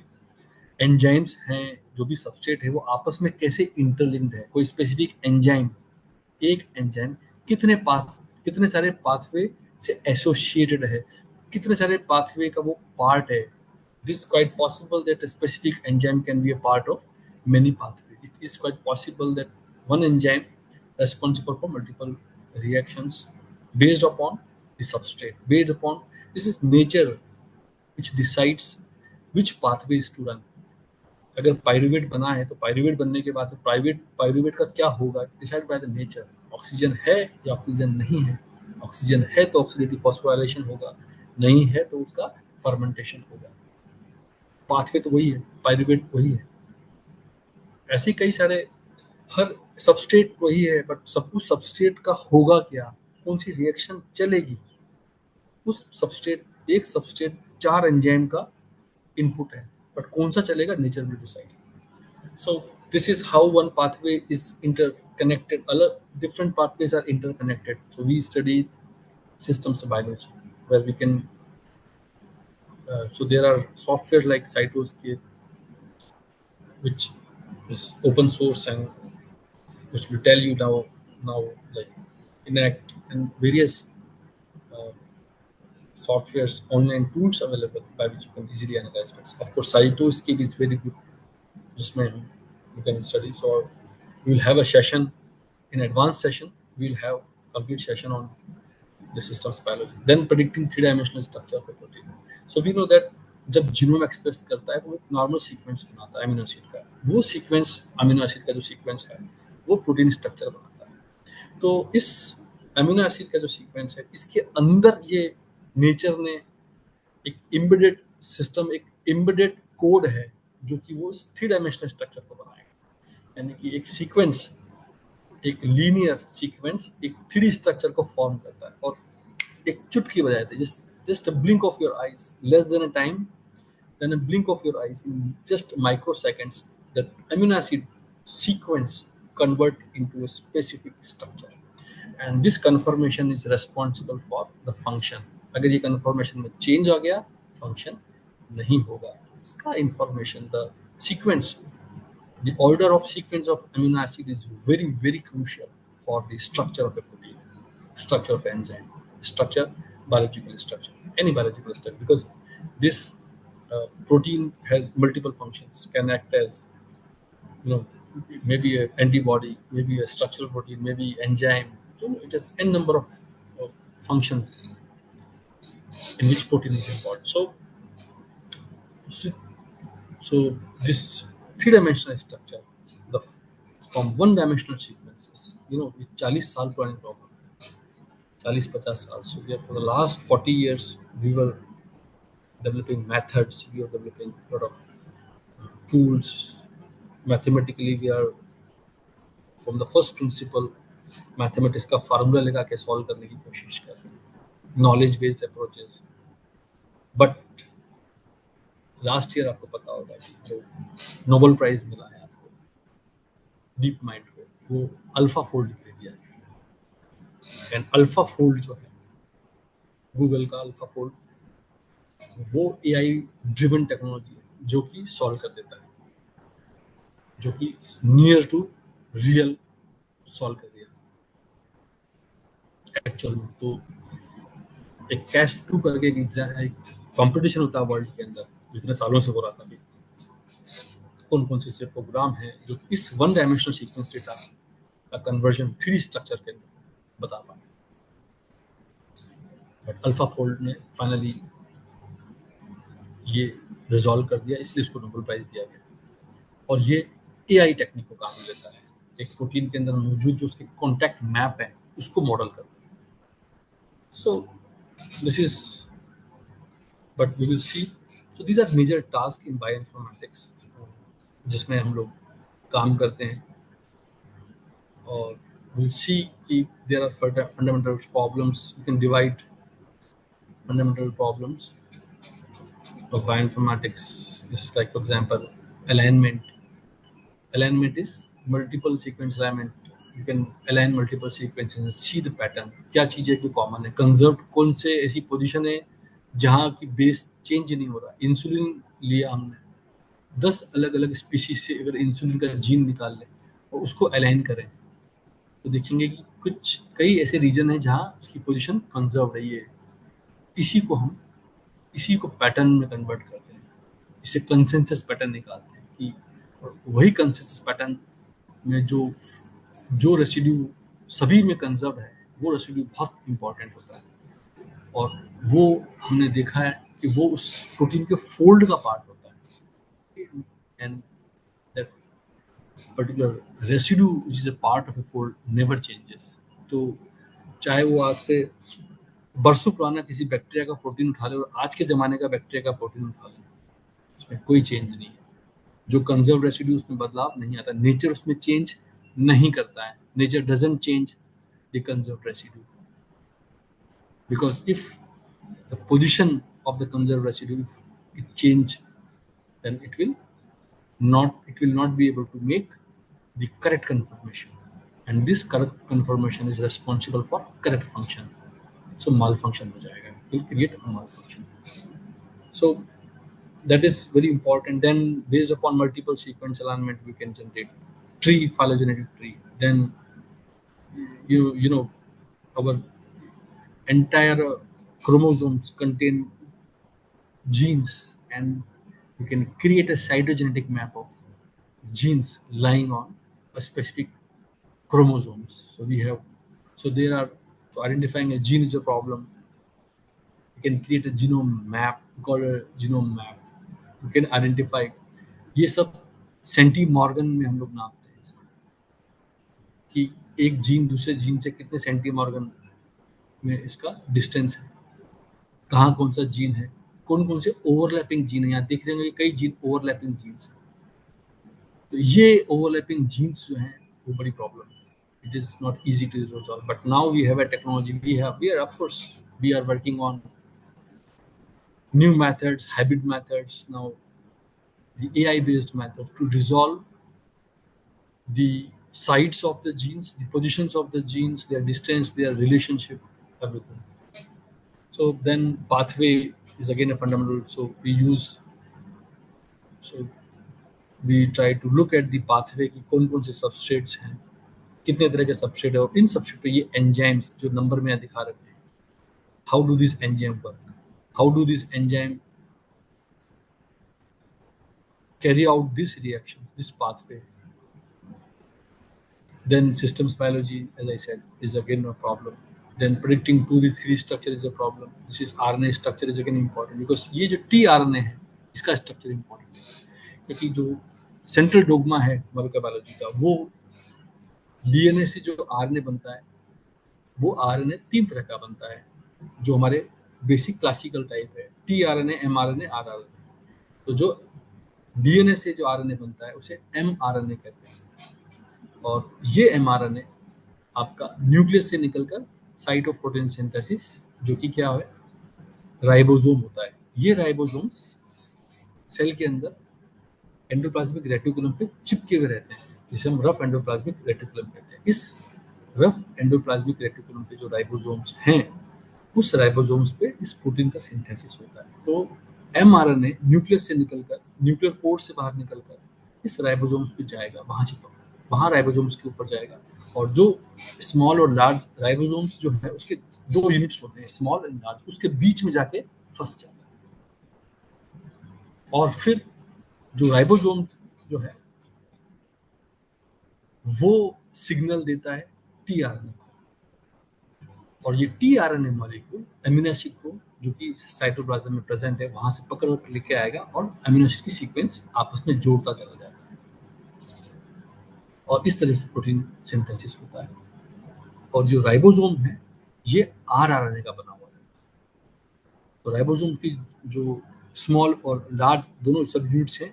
[SPEAKER 1] एंजाइम्स हैं, जो भी सबस्ट्रेट है वो आपस में कैसे इंटरलिंक्ड है। कोई स्पेसिफिक एंजाइम, एक एंजाइम कितने सारे पाथवे से एसोसिएटेड है, कितने सारे पाथवे का वो पार्ट है। It is quite possible that a specific enzyme can be a part of many pathways. It is quite possible that one enzyme responsible for multiple reactions based upon the substrate, based upon this is nature which decides which pathways to run. अगर pyruvate बना है तो pyruvate बनने के बाद pyruvate का क्या होगा, decide by the nature. Oxygen है या ऑक्सीजन नहीं है, ऑक्सीजन है तो ऑक्सीडेटिव फॉस्फोराइलेशन होगा, नहीं है तो उसका फर्मेंटेशन होगा। पाथवे तो वही है, पायरुवेट वही है। ऐसे कई सारे, हर सबस्ट्रेट वही है, बट सब कुछ सबस्ट्रेट का होगा क्या, कौन सी रिएक्शन चलेगी उस सबस्ट्रेट, एक सबस्ट्रेट 4 एंजाइम का इनपुट है, बट कौन सा चलेगा nature will decide. So this is how one pathway is interconnected, अलग different pathways are interconnected. So we study systems biology where we can so there are software like Cytoscape which is open source and which will tell you now like Enact and various uh, softwares, online tools available by which you can easily analyze. But of course, Cytoscape is very good. जिसमें you can study. So we will have a session, in advanced session, we will have complete session on the systems biology. Then predicting 3-dimensional structure of a protein. So we know that जब genome express करता है वो एक normal sequence बनाता है amino acid का, वो sequence amino acid का जो सीक्वेंस है वो प्रोटीन स्ट्रक्चर बनाता है। तो इस अमीनो एसिड का जो सीक्वेंस है इसके अंदर ये नेचर ने एक एम्बेडेड सिस्टम, एक एम्बेडेड कोड है जो कि वो 3-डायमेंशनल स्ट्रक्चर को बनाएगा। यानी कि एक सीक्वेंस, एक लीनियर सीक्वेंस एक 3D स्ट्रक्चर को फॉर्म करता है, और एक चुटकी बजाए थे, just a blink of your eyes, less than a time than a blink of your eyes, in just microseconds that amino acid sequence convert into a specific structure, and this conformation is responsible for the function. अगर ये conformation में change आ गया, function नहीं होगा। इसका information, the sequence, the order of sequence of amino acid is very, very crucial for the structure of a protein, structure of enzyme, structure, biological structure, any biological structure, because this protein has multiple functions, can act as, maybe an antibody, maybe a structural protein, maybe enzyme. It has n number of functions in which protein is involved. So this 3-dimensional structure, from 1-dimensional sequences, ये 40 साल पुरानी problem है, 40-50 साल। So for the last 40 years we were developing methods, we were developing a lot of tools. Mathematically we are from the first principle mathematics का formula लगा के solve करने की कोशिश कर रहे हैं, knowledge based approaches. But last year आपको पता होगा कि जो नोबेल प्राइज मिला है आपको डीप माइंड को, वो अल्फा फोल्ड के लिए दिया गया। एंड अल्फा फोल्ड जो है गूगल का अल्फा फोल्ड, वो एआई ड्रिवन टेक्नोलॉजी है जो कि सॉल्व कर देता है, जो कि नियर टू रियल सॉल्व कर दिया एक्चुअल में। तो एक कैश 2 करके एक कंपटीशन होता है वर्ल्ड के अंदर, जितने सालों से हो रहा था, कौन कौन से प्रोग्राम है जो इस 1-डायमेंशनल सीक्वेंस डेटा का कन्वर्जन 3D स्ट्रक्चर के अंदर बता पाए। बट अल्फा फोल्ड ने फाइनली ये रिजॉल्व कर दिया, इसलिए उसको नोबेल प्राइज दिया गया। और ये एआई टेक्निक को काम देता है, एक प्रोटीन के अंदर मौजूद जो उसके कॉन्टैक्ट मैप है उसको मॉडल करता है। So this is, but we will see. So these are major tasks in bioinformatics जिसमें हम लोग काम करते हैं, और we'll see कि there are fundamental problems. You can divide fundamental problems of bioinformatics. It's like, for example, alignment. Alignment is multiple sequence alignment. You can align multiple sequences and see the pattern. क्या चीज़ें की common है, conserve कौन से ऐसी position है जहाँ की बेस चेंज नहीं हो रहा। इंसुलिन लिया हमने, 10 अलग अलग स्पीशीज से अगर इंसुलिन का जीन निकाल लें और उसको अलाइन करें तो देखेंगे कि कुछ कई ऐसे रीजन हैं जहाँ उसकी पोजीशन कंजर्व रही है। इसी को पैटर्न में कन्वर्ट करते हैं, इसे कंसेंसस पैटर्न निकालते हैं कि वही कंसेंसस पैटर्न में जो जो रेसिड्यू सभी में कंजर्व है वो रेसिड्यू बहुत इंपॉर्टेंट होता है और वो हमने देखा है कि वो उस प्रोटीन के फोल्ड का पार्ट होता है and that particular residue which is a part of A fold never changes. तो चाहे वो आज से बरसों पुराना किसी बैक्टीरिया का प्रोटीन उठा ले और आज के ज़माने का बैक्टीरिया का प्रोटीन उठा ले, उसमें कोई चेंज नहीं है। जो कंजर्व रेसिड्यू उसमें बदलाव नहीं आता, नेचर उसमें चेंज नहीं करता है। Nature doesn't change the conserve residue because if the position of the conserved residue, if it change, then it will not be able to make the correct conformation, and this correct conformation is responsible for correct function. So malfunction ho jayega, it will create a malfunction. So that is very important. Then based upon multiple sequence alignment we can generate tree, phylogenetic tree. Then you know our entire chromosomes contain genes, and you can create a cytogenetic map of genes lying on a specific chromosomes. So identifying a gene is a problem. You can create a genome map, called a genome map. You can identify, ये सब senti Morgan में हम लोग नापते हैं इसको कि एक जीन दूसरे जीन से कितने सेंटी मॉर्गन में इसका डिस्टेंस है, कहाँ कौन सा जीन है, कौन कौन से ओवरलैपिंग जीन है। यहाँ देख रहे होंगे कई जीन ओवरलैपिंग जीन्स हैं। तो ये ओवरलैपिंग जीन्स जो हैं वो बड़ी प्रॉब्लम है। It is not easy to resolve, but now we have a technology, we are working on new methods, hybrid methods, now the AI based methods to resolve the sites of the genes, the positions of the genes, their distance, their relationship, everything. So then pathway is again a fundamental. So we try to look at the pathway कि कौन कौन से substrates हैं, कितने तरह के substrate है और इन substrate पे ये enzymes जो नंबर में यहाँ दिखा रखे हैं, how do these enzymes work, how do these enzymes carry out these reactions, this pathway. Then systems biology, as I said, is again a problem. Then predicting 2D3 structure is a problem. This is RNA structure is again important because ये जो tRNA है इसका structure important है क्योंकि जो central dogma है molecular biology का वो DNA से जो RNA बनता है वो RNA 3 तरह का बनता है जो हमारे बेसिक क्लासिकल टाइप है, tRNA, mRNA, rRNA. तो जो DNA से जो RNA बनता है उसे mRNA कहते हैं और ये mRNA आपका न्यूक्लियस से निकलकर साइट ऑफ प्रोटीन सिंथेसिस जो कि क्या है राइबोसोम होता है। ये राइबोसोम्स सेल के अंदर एंडोप्लाज्मिक रेटिकुलम पे चिपके हुए रहते हैं जिसे हम रफ एंडोप्लाज्मिक रेटिकुलम कहते हैं। इस रफ एंडोप्लाज्मिक रेटिकुलम पे जो राइबोसोम्स हैं उस राइबोसोम्स पे इस प्रोटीन का सिंथेसिस होता है। तो mRNA न्यूक्लियस से निकलकर न्यूक्लियर पोर से बाहर निकलकर इस राइबोसोम्स पे जाएगा, वहाँ राइबोसोम्स के ऊपर जाएगा और जो स्मॉल और लार्ज राइबोसोम्स जो है उसके 2 यूनिट्स होते हैं, स्मॉल एंड लार्ज, उसके बीच में जाके फंस जाता है और फिर जो राइबोसोम जो है वो सिग्नल देता है tRNA को और ये tRNA मॉलिक्यूल अमीनो एसिड को जो कि साइटोप्लाज्म में प्रेजेंट है वहां से पकड़ कर लेके आएगा और अमीनो एसिड की सीक्वेंस आपस में जोड़ता चला जाता है और इस तरह से प्रोटीन सिंथेसिस होता है। और जो राइबोसोम है ये rRNA का बना हुआ है। तो राइबोसोम की जो स्मॉल और लार्ज दोनों सब यूनिट्स हैं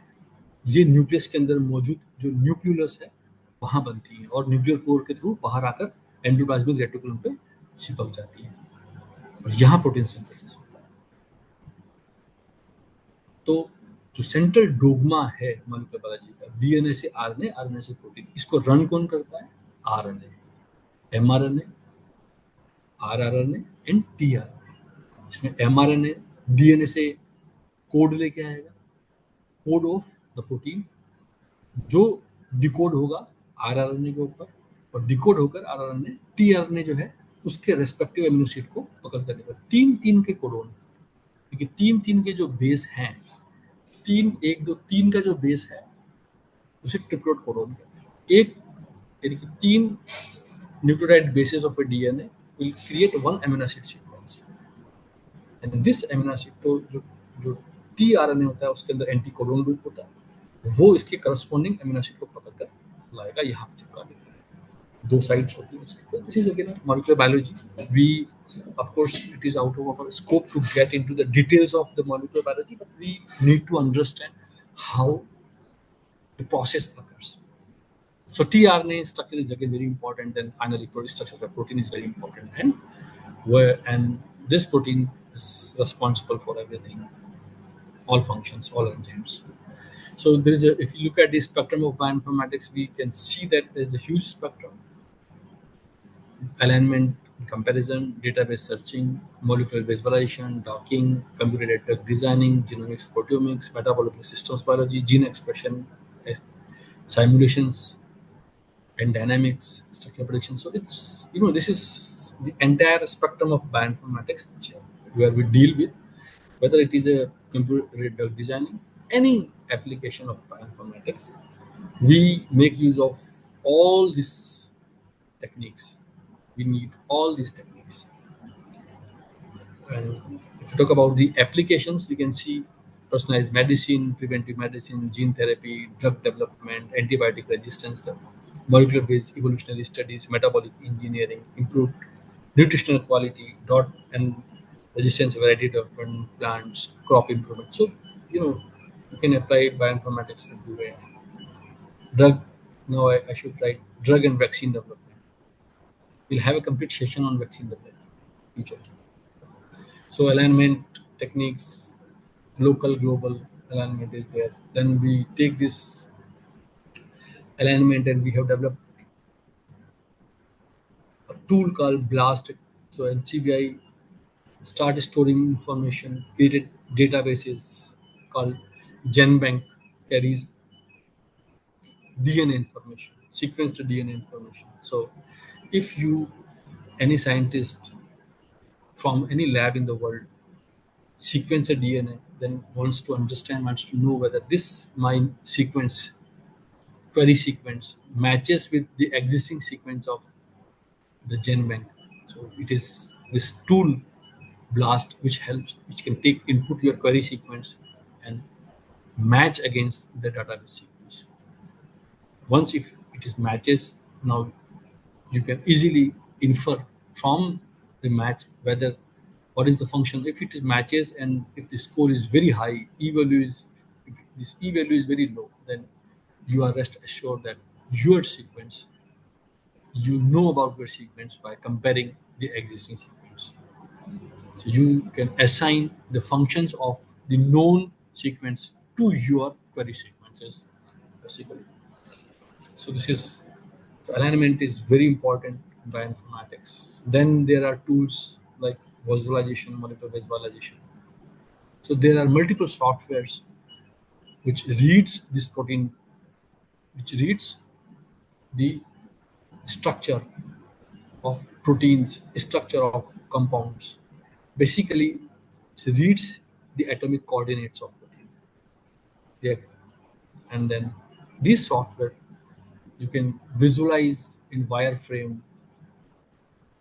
[SPEAKER 1] ये न्यूक्लियस के अंदर मौजूद जो न्यूक्लियोलस है वहां बनती है और न्यूक्लियर पोर के थ्रू बाहर आकर एंडोप्लाज्मिक रेटिकुलम पे चिपक जाती है और यहाँ प्रोटीन सिंथेसिस होता है। तो जो सेंट्रल डोगमा है मॉलिक्यूलर बायोलॉजी का, डीएनए से आरएनए, आरएनए से प्रोटीन, इसको रन कौन करता है? RNA, mRNA, rRNA and tRNA. इसमें एमआरएनए डीएनए से कोड लेके आएगा, कोड ऑफ द प्रोटीन जो डिकोड होगा आरआरएनए के ऊपर और डिकोड होकर आरआरएनए टीआरएनए जो है उसके रेस्पेक्टिव एमिनो एसिड को पकड़ कर लेगा। 3-3 के कोडोन, क्योंकि 3-3 के जो बेस हैं, 3-1-2-3 का जो बेस है उसे ट्रिप्लोइड कोडोन कहते हैं। एक यानी कि 3 nucleotide bases of A DNA will create one amino acid sequence, and this amino acid तो जो जो टीआरएनए होता है उसके अंदर एंटी कोडोन लूप होता है, वो इसके करस्पॉन्डिंग एमिनो एसिड को पकड़ कर लाएगा, यहाँ पे चिपका देता है। 2 साइड्स होती है उसकी। तो this is again molecular biology. We of course it is out of our scope to get into the details of the molecular biology, but we need to understand how the process occurs. So tRNA structure is again very important. Then finally protein structure of protein is very important, and this protein is responsible for everything, all functions, all enzymes. So there is if you look at the spectrum of bioinformatics, we can see that there is a huge spectrum: alignment, comparison, database searching, molecular visualization, docking, computer-aided drug designing, genomics, proteomics, metabolic systems biology, gene expression, simulations, and dynamics, structure prediction. So it's, this is the entire spectrum of bioinformatics where we deal with, whether it is a computer-aided drug designing, any application of bioinformatics, we make use of all these techniques. We need all these techniques. And if you talk about the applications, we can see personalized medicine, preventive medicine, gene therapy, drug development, antibiotic resistance, molecular-based evolutionary studies, metabolic engineering, improved nutritional quality, drought and resistance variety development, plants, crop improvement. So, you can apply bioinformatics everywhere. Now I should write drug and vaccine development. We'll have a complete session on vaccine development future. So alignment techniques, local, global alignment is there. Then we take this alignment and we have developed a tool called BLAST. So NCBI started storing information, created databases called GenBank, carries DNA information, sequenced DNA information. So if any scientist from any lab in the world sequence a DNA, then wants to know whether my query sequence matches with the existing sequence of the GenBank. So it is this tool BLAST which can take input your query sequence and match against the database sequence. Once if it is matches, now you can easily infer from the match what is the function. If it is matches and if the score is very high, if this e-value is very low, then you are rest assured that your sequence, you know about your sequence by comparing the existing sequence. So you can assign the functions of the known sequence to your query sequences, basically. So alignment is very important in bioinformatics. Then there are tools like visualization, molecular visualization. So there are multiple softwares which reads this protein, which reads the structure of proteins, structure of compounds. Basically, it reads the atomic coordinates of protein. Yeah. And then this software you can visualize in wireframe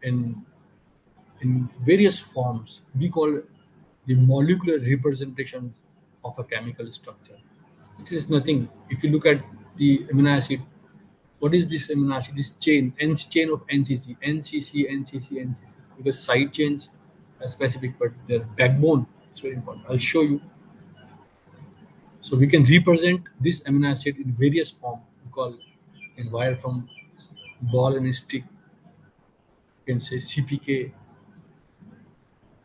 [SPEAKER 1] in various forms. We call the molecular representation of a chemical structure. It is nothing. If you look at the amino acid, what is this amino acid? This chain, N's chain of NCC, NCC, NCC, NCC. Because side chains are specific, but their backbone is very important. I'll show you. So we can represent this amino acid in various forms. We call in wire from ball and stick. You can say CPK.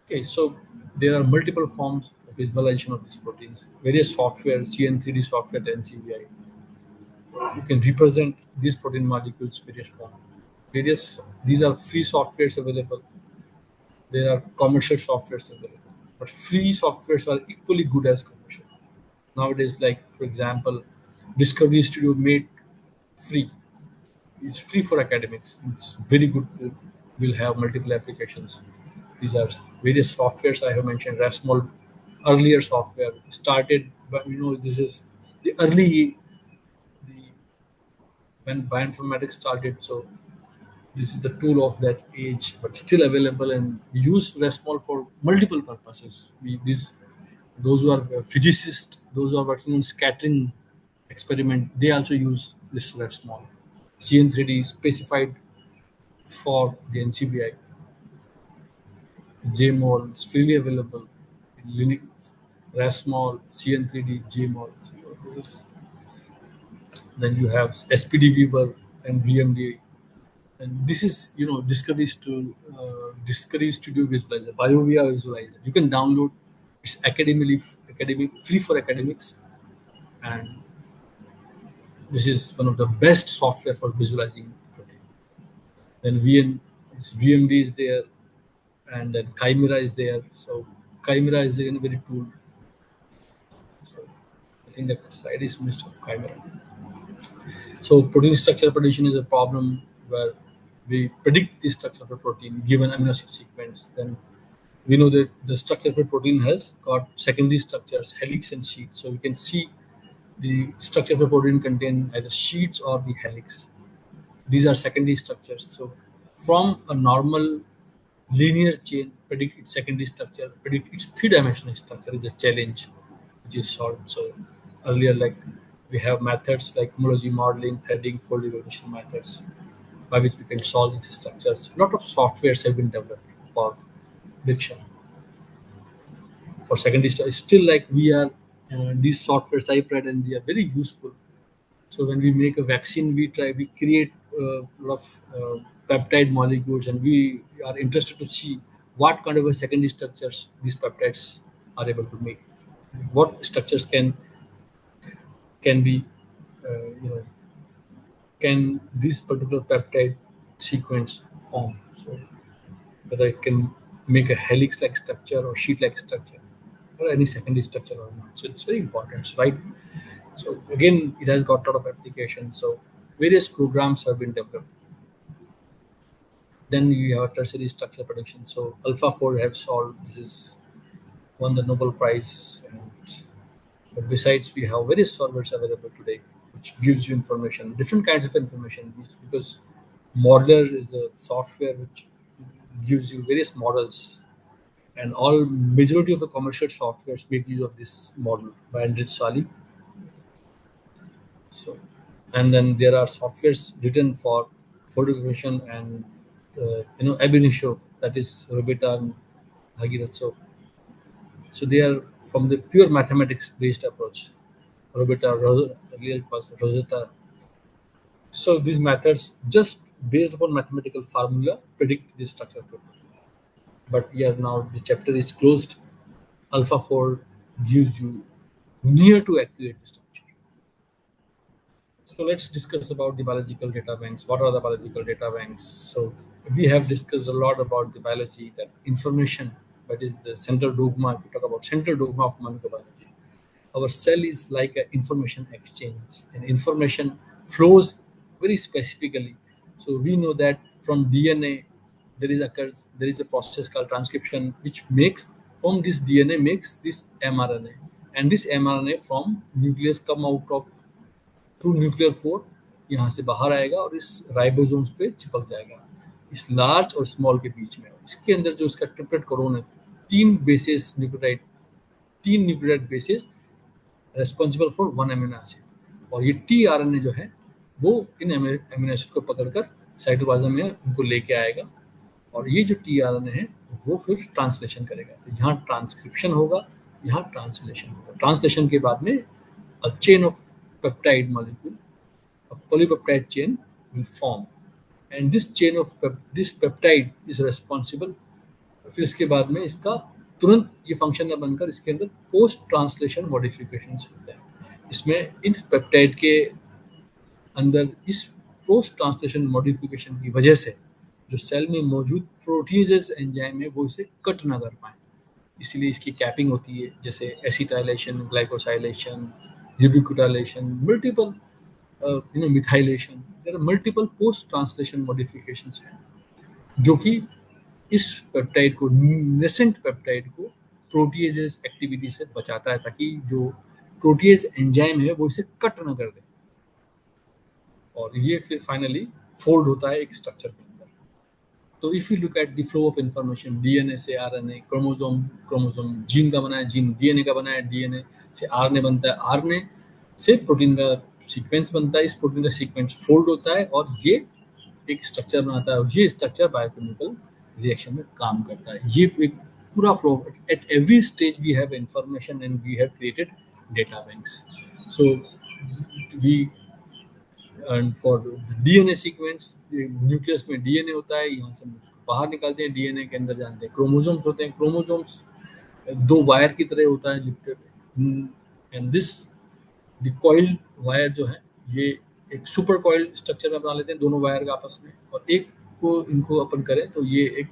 [SPEAKER 1] Okay, so there are multiple forms of visualization of these proteins. Various software, CN3D software, NCBI. You can represent these protein molecules various forms. These are free softwares available. There are commercial softwares available, but free softwares are equally good as commercial. nowadays, like for example, Discovery Studio made free. It's free for academics. It's very good tool. We'll have multiple applications. These are various softwares I have mentioned. Rasmol, earlier software started, but this is the early the when bioinformatics started. So this is the tool of that age, but still available, and we use Rasmol for multiple purposes. Those who are physicists, those who are working on scattering experiment, they also use this Rasmol. CN3D specified for the NCBI. JMOL is freely available in Linux. Rasmol, CN3D, JMOL. This is, then you have SPD Weaver and VMDA. And this is Discovery Studio Visualizer, BioVia Visualizer. You can download. It's academic free for academics, and this is one of the best software for visualizing protein. Then VMD is there, and then Chimera is there. So Chimera is a very tool. So I think that slide is missed of Chimera. So protein structure prediction is a problem where we predict the structure of a protein given amino acid sequence. Then we know that the structure of a protein has got secondary structures, helix and sheet. So we can see the structure of a protein contain either sheets or the helix. These are secondary structures. So from a normal linear chain, predict its secondary structure, predict its three-dimensional structure is a challenge which is solved. So earlier, like we have methods like homology modeling, threading, fold evaluation methods by which we can solve these structures. A lot of softwares have been developed for prediction. For secondary studies, still like we are these softwares I've read and they are very useful. So when we make a vaccine, we create a lot of peptide molecules, and we are interested to see what kind of a secondary structures these peptides are able to make. What structures can be, can this particular peptide sequence form? So whether it can make a helix-like structure or sheet-like structure or any secondary structure or not. So it's very important, right? So again, it has got a lot of applications. So various programs have been developed. Then you have tertiary structure prediction. So AlphaFold have solved this is won the Nobel Prize. But besides, we have various solvers available today, which gives you information, different kinds of information. Because Modeler is a software which gives you various models, and all majority of the commercial softwares make use of this model by Andrej Sali. So, and then there are softwares written for photogrammetry and ab initio, that is Robita and Bhagirath. So they are from the pure mathematics based approach. Robita, earlier it was Rosetta. So these methods just based upon mathematical formula predict the structure of a protein. But yeah, now the chapter is closed. AlphaFold gives you near to accurate structure. So let's discuss about the biological data banks. What are the biological data banks? So we have discussed a lot about the biology, that information, that is the central dogma. If we talk about central dogma of microbiology, our cell is like an information exchange, and information flows very specifically. So we know that from DNA, there is a process called transcription, which makes from this DNA makes this mRNA, and this mRNA from nucleus come out of through nuclear port यहाँ से बाहर आएगा और इस ribosomes पे चिपक जाएगा इस लार्ज और स्मॉल के बीच में. इसके अंदर जो इसका ट्रिपलेट कोडन है, तीन nucleotide basis responsible for one amino acid, और ये टीआरएनए जो है वो इन अमीनो एसिड को पकड़कर साइटोप्लाज्म में उनको लेके आएगा, और ये जो टीआरएनए है वो फिर ट्रांसलेशन करेगा. तो यहाँ ट्रांसक्रिप्शन होगा, यहाँ ट्रांसलेशन होगा. ट्रांसलेशन के बाद में a chain of peptide molecule, a polypeptide chain will form, and this chain of this peptide is responsible. फिर इसके बाद में इसका तुरंत ये फंक्शन न बनकर इसके अंदर पोस्ट ट्रांसलेशन मॉडिफिकेशंस होते हैं. इसमें इस पेप्टाइड के अंदर इस पोस्ट ट्रांसलेशन मॉडिफिकेशन की वजह से जो सेल में मौजूद प्रोटीजेज एंजाइम है वो इसे कट ना कर पाए, इसलिए इसकी कैपिंग होती है, जैसे acetylation, glycosylation, ubiquitylation, multiple methylation, there are multiple post translation modifications हैं जो कि इस पेप्टाइड को, नेसेंट पेप्टाइड को प्रोटीएजेस एक्टिविटी से बचाता है, ताकि जो प्रोटीएज एंजाइम है वो इसे कट ना कर दे, और ये फिर फाइनली फोल्ड होता है एक स्ट्रक्चर के अंदर। तो if you look at the flow of information, DNA से आरएनए, क्रोमोसोम जीन का बना है, जीन डीएनए का बना है, डीएनए से आरएनए बनता है, आरएनए से प्रोटीन का सीक्वेंस बनता है, इस प्रोटीन का सीक्वेंस फोल्ड होता है और ये एक स्ट्रक्चर बनाता है, और ये स्ट्रक्चर बायोकेमिकल रिएक्शन में काम करता है। ये एक पूरा flow, at every stage we have information and we have created data banks. So we and for DNA sequence, nucleus में डीएनए होता है, यहाँ से हम उसको बाहर निकालते हैं, डीएनए के अंदर जानते हैं क्रोमोसोम्स होते हैं, क्रोमोसोम्स दो वायर की तरह होता है लिपटे हुए, and this the coil wire जो है ये एक सुपर कॉइल स्ट्रक्चर में बना लेते हैं दोनों वायर का आपस में, और एक को इनको अपन करें तो ये एक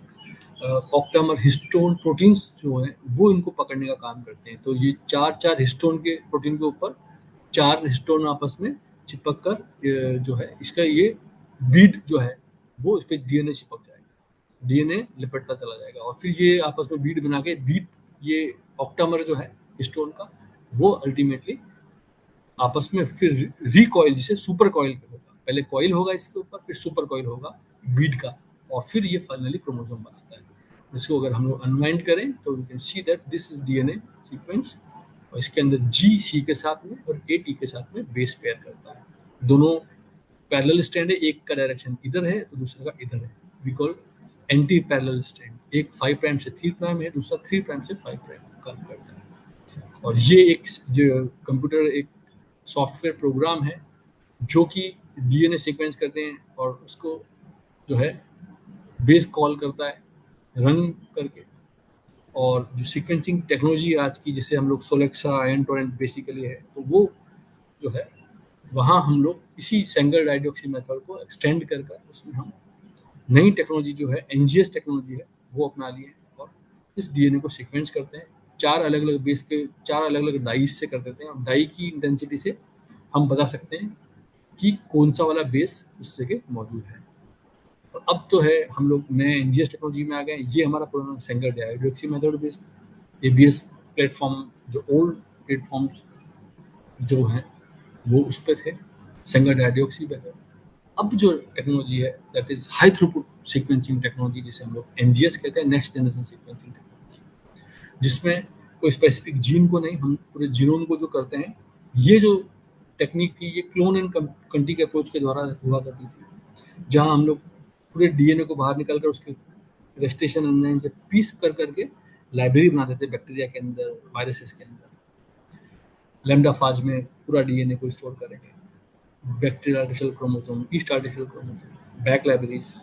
[SPEAKER 1] ऑक्टामर हिस्टोन प्रोटीन्स जो हैं वो इनको पकड़ने का काम करते हैं। तो ये चार हिस्टोन के प्रोटीन के ऊपर 4 हिस्टोन आपस में चिपक कर जो है इसका ये बीड जो है वो इस पे डीएनए चिपक जाएगा, डीएनए लिपटता चला जाएगा, और फिर ये आपस में बीड बना के बीड, ये ऑक्टामर जो है हिस्टोन का, वो अल्टीमेटली आपस में फिर रिकॉइल, जिसे सुपर कॉइल होगा, पहले कॉइल होगा इसके ऊपर, फिर सुपर कॉइल होगा बीड का, और फिर ये फाइनली क्रोमोसोम बनाता है। इसको अगर हम लोग अनवाइंड करें तो we can see that this is DNA sequence, और इसके अंदर जी सी के साथ में और ए टी के साथ में बेस पेयर करता है, दोनों पैरेलल स्ट्रैंड है, एक का डायरेक्शन इधर है तो दूसरे का इधर है, we call anti parallel strand, एक 5 प्राइम से 3 प्राइम है, दूसरा 3 प्राइम से 5 प्राइम काम करता है। और ये एक जो कंप्यूटर एक सॉफ्टवेयर प्रोग्राम है जो कि डीएनए सीक्वेंस करते हैं और उसको जो है बेस कॉल करता है रन करके, और जो सीक्वेंसिंग टेक्नोलॉजी आज की जिसे हम लोग सोलेक्सा, आयन टोरेंट बेसिकली है, तो वो जो है वहाँ हम लोग इसी सेंगर डाइऑक्सी मेथड को एक्सटेंड कर उसमें हम नई टेक्नोलॉजी जो है एनजीएस टेक्नोलॉजी है वो अपना लिए, और इस डीएनए को सीक्वेंस करते हैं 4 अलग अलग बेस के 4 अलग अलग डाइस से कर देते हैं, और डाई की इंटेंसिटी से हम बता सकते हैं कि कौन सा वाला बेस उस जगह मौजूद है। और अब तो है हम लोग नए एनजीएस टेक्नोलॉजी में आ गए, ये हमारा पुराना Sengar dioxy method based ABS platform, जो ओल्ड प्लेटफॉर्म्स जो हैं वो उस पर थे सेंगर डाइऑक्सी मेथड। अब जो टेक्नोलॉजी है that is high throughput sequencing technology, जिसे हम लोग एनजीएस कहते हैं, नेक्स्ट जनरेशन सीक्वेंसिंग टेक्नोलॉजी, जिसमें कोई स्पेसिफिक जीन को नहीं, हम पूरे जीनोम को जो करते हैं। ये जो टेक्निक थी ये क्लोन एंड कंटी के अप्रोच के द्वारा हुआ करती थी, जहां हम लोग पूरे डीएनए को बाहर निकाल कर उसके रेजिस्ट्रेशन एंजाइम से पीस कर करके लाइब्रेरी बना देते बैक्टीरिया के अंदर, वायरसेस के अंदर। लैम्डा फाज में पूरा डीएनए को स्टोर करेंगे, bacterial artificial chromosome, yeast artificial chromosome, back libraries.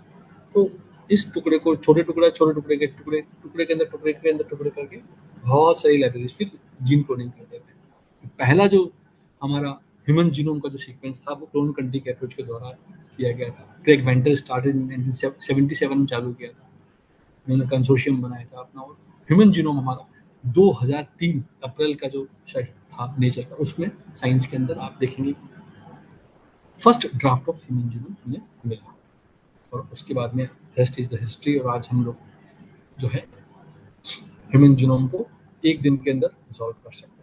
[SPEAKER 1] तो इस टुकड़े को छोटे टुकड़े के टुकड़े के अंदर टुकड़े करके बहुत सारी लाइब्रेरीज फिर जीन क्लोनिंग कर देते हैं। पहला जो हमारा ह्यूमन जीनोम का जो सीक्वेंस था वो क्लोन कंट्री के अप्रोच के द्वारा किया गया था। क्रेग वेंटर स्टार्टेड इन 1977 में चालू किया था, उन्होंने कंसोर्शियम बनाया था अपना, और ह्यूमन जीनोम हमारा 2003 अप्रैल का जो शायद था नेचर का, उसमें साइंस के अंदर आप देखेंगे first draft of human genome हमें मिला, और उसके बाद में रेस्ट इज द हिस्ट्री। और आज हम लोग जो है ह्यूमन जीनोम को एक दिन के अंदर रिजॉल्व कर सकते हैं,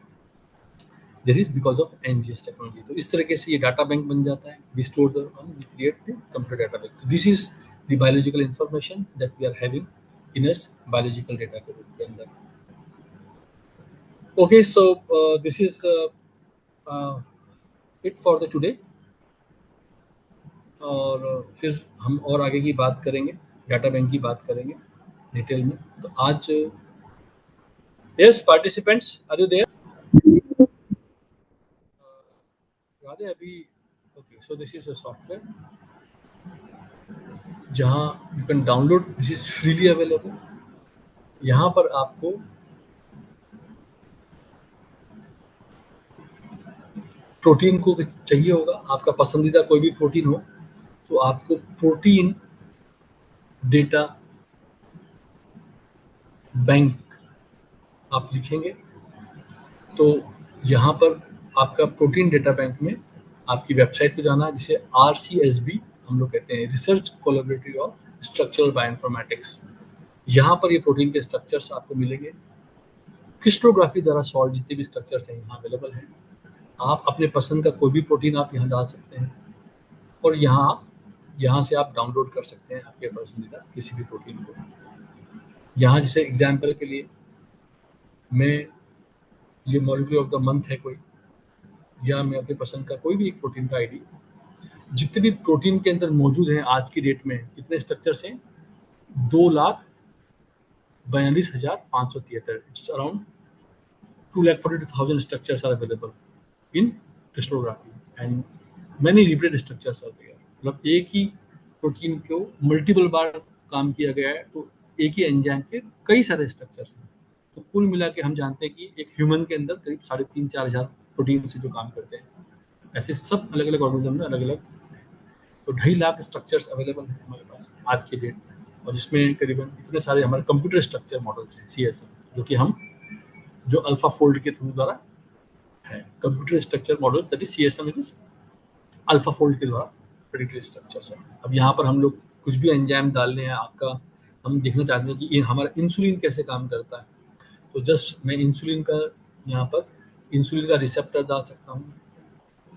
[SPEAKER 1] this is because of NGS technology. तो इस तरीके से ये डाटा बैंक बन जाता है, we store the we create the computer data bank. This is the biological information that we are having in us biological data के रूप के अंदर। Okay, so this is it for the today, और फिर हम और आगे की बात करेंगे, डाटा बैंक की बात करेंगे डिटेल में। तो आज yes participants are you there? Radhe अभी okay, so this is a software जहां you can download, this is freely available. यहाँ पर आपको प्रोटीन को चाहिए होगा, आपका पसंदीदा कोई भी प्रोटीन हो, तो आपको प्रोटीन डेटा बैंक आप लिखेंगे तो यहाँ पर आपका प्रोटीन डेटा बैंक में आपकी वेबसाइट पे जाना है, जिसे RCSB हम लोग कहते हैं, research collaboratory of structural bioinformatics. यहाँ पर ये प्रोटीन के स्ट्रक्चर्स आपको मिलेंगे, क्रिस्टोग्राफी द्वारा सॉल्व जितने भी स्ट्रक्चर्स हैं यहाँ अवेलेबल हैं। आप अपने पसंद का कोई भी प्रोटीन आप यहाँ डाल सकते हैं और यहाँ से आप डाउनलोड कर सकते हैं आपके पसंदीदा किसी भी प्रोटीन को। यहाँ जैसे एग्जाम्पल के लिए मैं ये मॉलिक्यूल ऑफ द मंथ है कोई, या मैं अपने पसंद का कोई भी एक प्रोटीन का आईडी, जितने भी प्रोटीन के अंदर मौजूद हैं आज की डेट में कितने स्ट्रक्चर्स हैं, 2,42,573। It's around 2,42,000 structures are available in crystallography and many repeated structures are there। मतलब एक ही प्रोटीन को मल्टीपल बार काम किया गया है, तो एक ही एंजाइम के कई सारे स्ट्रक्चर्स हैं। तो कुल मिला के हम जानते हैं कि एक ह्यूमन के अंदर करीब 3,500-4,000 हज़ार प्रोटीन से जो काम करते हैं, ऐसे सब अलग अलग ऑर्गेनिज्म में अलग अलग। तो 2.5 लाख स्ट्रक्चर्स अवेलेबल हैं हमारे पास आज की डेट में, और जिसमें करीबन इतने सारे हमारे कंप्यूटर स्ट्रक्चर मॉडल्स हैं CSM, जो कि हम जो अल्फा फोल्ड के थ्रू द्वारा है, computer structure models, that is CSM, it is alpha fold के द्वारा प्रेडिक्टेड स्ट्रक्चर्स है। अब यहाँ पर हम लोग कुछ भी एंजाइम डालने हैं आपका, हम देखना चाहते हैं कि ये हमारा इंसुलिन कैसे काम करता है, तो जस्ट मैं इंसुलिन का यहाँ पर इंसुलिन का रिसेप्टर डाल सकता हूँ।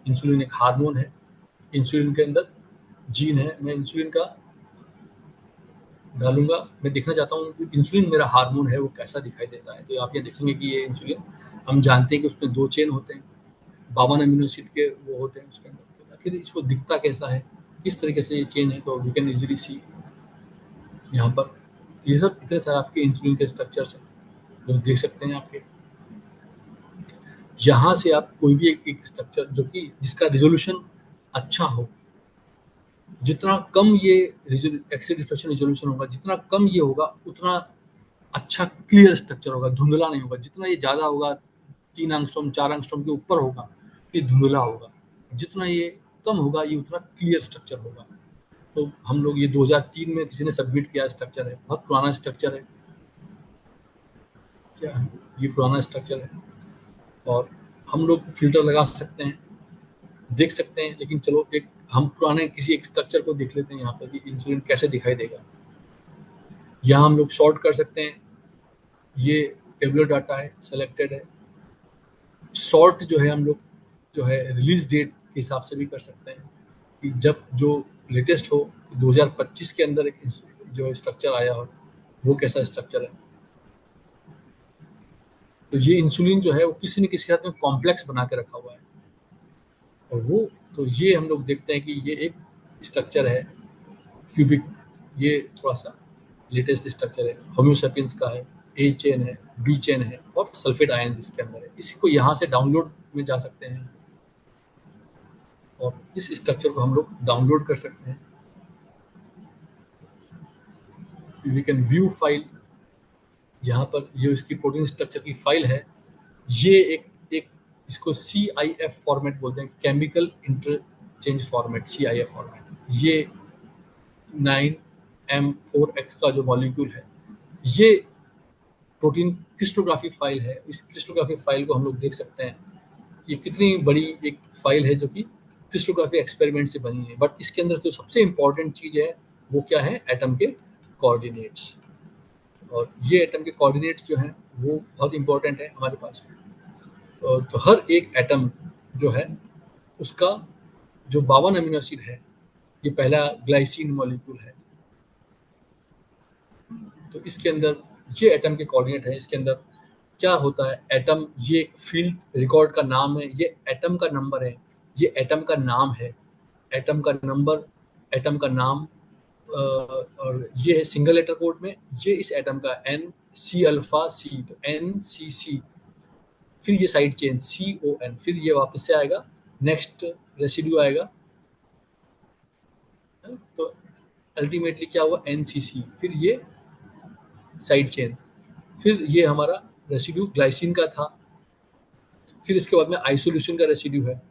[SPEAKER 1] इंसुलिन एक हार्मोन है, इंसुलिन के अंदर जीन है, मैं इंसुलिन का डालूंगा। मैं देखना चाहता हूँ कि इंसुलिन मेरा हार्मोन है वो कैसा दिखाई देता है। तो आप ये देखेंगे कि ये इंसुलिन, हम जानते हैं कि उसमें 2 चेन होते हैं, 52 अमीनो एसिड के वो होते हैं उसके अंदर। तो आखिर इसको दिखता कैसा है, किस तरीके से ये चेन है, तो वी कैन इजीली सी यहाँ पर। ये सब इतने सारे आपके इंसुलिन के स्ट्रक्चर्स हैं जो देख सकते हैं आपके। यहाँ से आप कोई भी एक स्ट्रक्चर जो कि जिसका रिजोल्यूशन अच्छा हो, जितना कम ये एक्स रे डिफ्रेक्शन रिजोल्यूशन होगा, जितना कम ये होगा उतना अच्छा क्लियर स्ट्रक्चर होगा, धुंधला नहीं होगा। जितना ये ज़्यादा होगा, 3 एंगस्ट्रॉम 4 एंगस्ट्रॉम के ऊपर होगा, ये धुंधला होगा। जितना ये कम होगा, ये उतना क्लियर स्ट्रक्चर होगा। तो हम लोग ये 2003 में किसी ने सबमिट किया स्ट्रक्चर है, बहुत पुराना स्ट्रक्चर है, क्या है ये पुराना स्ट्रक्चर है, और हम लोग फिल्टर लगा सकते हैं, देख सकते हैं। लेकिन चलो एक हम पुराने किसी एक स्ट्रक्चर को देख लेते हैं यहाँ पर कि इंसुलिन कैसे दिखाई देगा। यहाँ हम लोग शॉर्ट कर सकते हैं, ये टेबुलर डाटा है, सेलेक्टेड है। शॉर्ट जो है हम लोग जो है रिलीज डेट के हिसाब से भी कर सकते हैं कि जब जो लेटेस्ट हो, 2025 के अंदर एक जो स्ट्रक्चर आया हो वो कैसा स्ट्रक्चर है। तो ये इंसुलिन जो है वो किसी न किसी हाथ में कॉम्प्लेक्स बना के रखा हुआ है, और वो तो ये हम लोग देखते हैं कि ये एक स्ट्रक्चर है क्यूबिक, ये थोड़ा सा लेटेस्ट स्ट्रक्चर है, होम्योसेपियंस का है, A चेन है, B चेन है, और सल्फेट आयंस इसके अंदर है। इसी को यहाँ से डाउनलोड में जा सकते हैं और इस स्ट्रक्चर को हम लोग डाउनलोड कर सकते हैं। वी कैन व्यू फाइल, यहाँ पर ये इसकी प्रोटीन स्ट्रक्चर की फाइल है। ये एक इसको CIF फॉर्मेट बोलते हैं, chemical interchange format, CIF format. ये 9M4X का जो मॉलिक्यूल है, ये प्रोटीन क्रिस्टोग्राफी फाइल है। इस क्रिस्टोग्राफी फाइल को हम लोग देख सकते हैं, ये कितनी बड़ी एक फाइल है जो कि क्रिस्टोग्राफी एक्सपेरिमेंट से बनी है। बट इसके अंदर जो सबसे इंपॉर्टेंट चीज़ है वो क्या है, एटम के कोऑर्डिनेट्स। और ये एटम के कोऑर्डिनेट्स जो हैं वो बहुत इंपॉर्टेंट है हमारे पास में। तो हर एक एटम जो है उसका जो 52 अमीनो एसिड है, ये पहला ग्लाइसिन मॉलिक्यूल है, तो इसके अंदर ये एटम के कोऑर्डिनेट है। इसके अंदर क्या होता है, एटम, ये फील्ड रिकॉर्ड का नाम है, ये एटम का नंबर है, ये एटम का नाम है, एटम का नंबर, एटम का नाम, और ये है सिंगल लेटर कोड में, ये इस एटम का NC अल्फा C, तो NCC, फिर ये साइड चेन CON, फिर ये वापस से आएगा, नेक्स्ट रेसिड्यू आएगा, तो अल्टीमेटली क्या हुआ, NCC, फिर ये साइड चेन, फिर ये हमारा रेसिड्यू ग्लाइसिन का था, फिर इसके बाद में आइसोल्यूशन का रेसिड्यू है।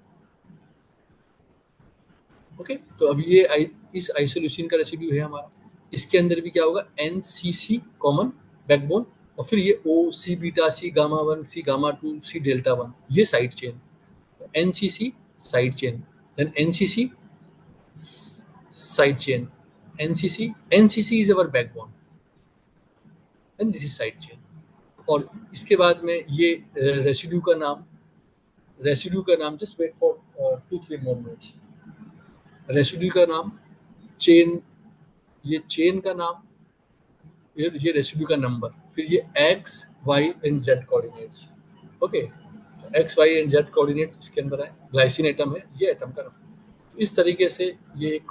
[SPEAKER 1] ओके, तो अब ये इस आइसोल्यूशन का रेसिड्यू है हमारा। इसके अंदर भी क्या होगा, NCC कॉमन बैकबोन और फिर ये O, C beta, C gamma 1, C gamma 2, C delta 1, ये side chain, NCC side chain, then NCC side chain, NCC is our backbone and this is side chain. और इसके बाद में ये रेसिड्यू का नाम just wait for 2-3 more minutes. Residue का नाम, चेन, ये चेन का नाम, ये रेसिड्यू का नंबर, फिर ये x y and z coordinates. Okay, x y and z coordinates इसके अंदर है, ग्लाइसिन एटम है, ये एटम का नंबर। इस तरीके से ये एक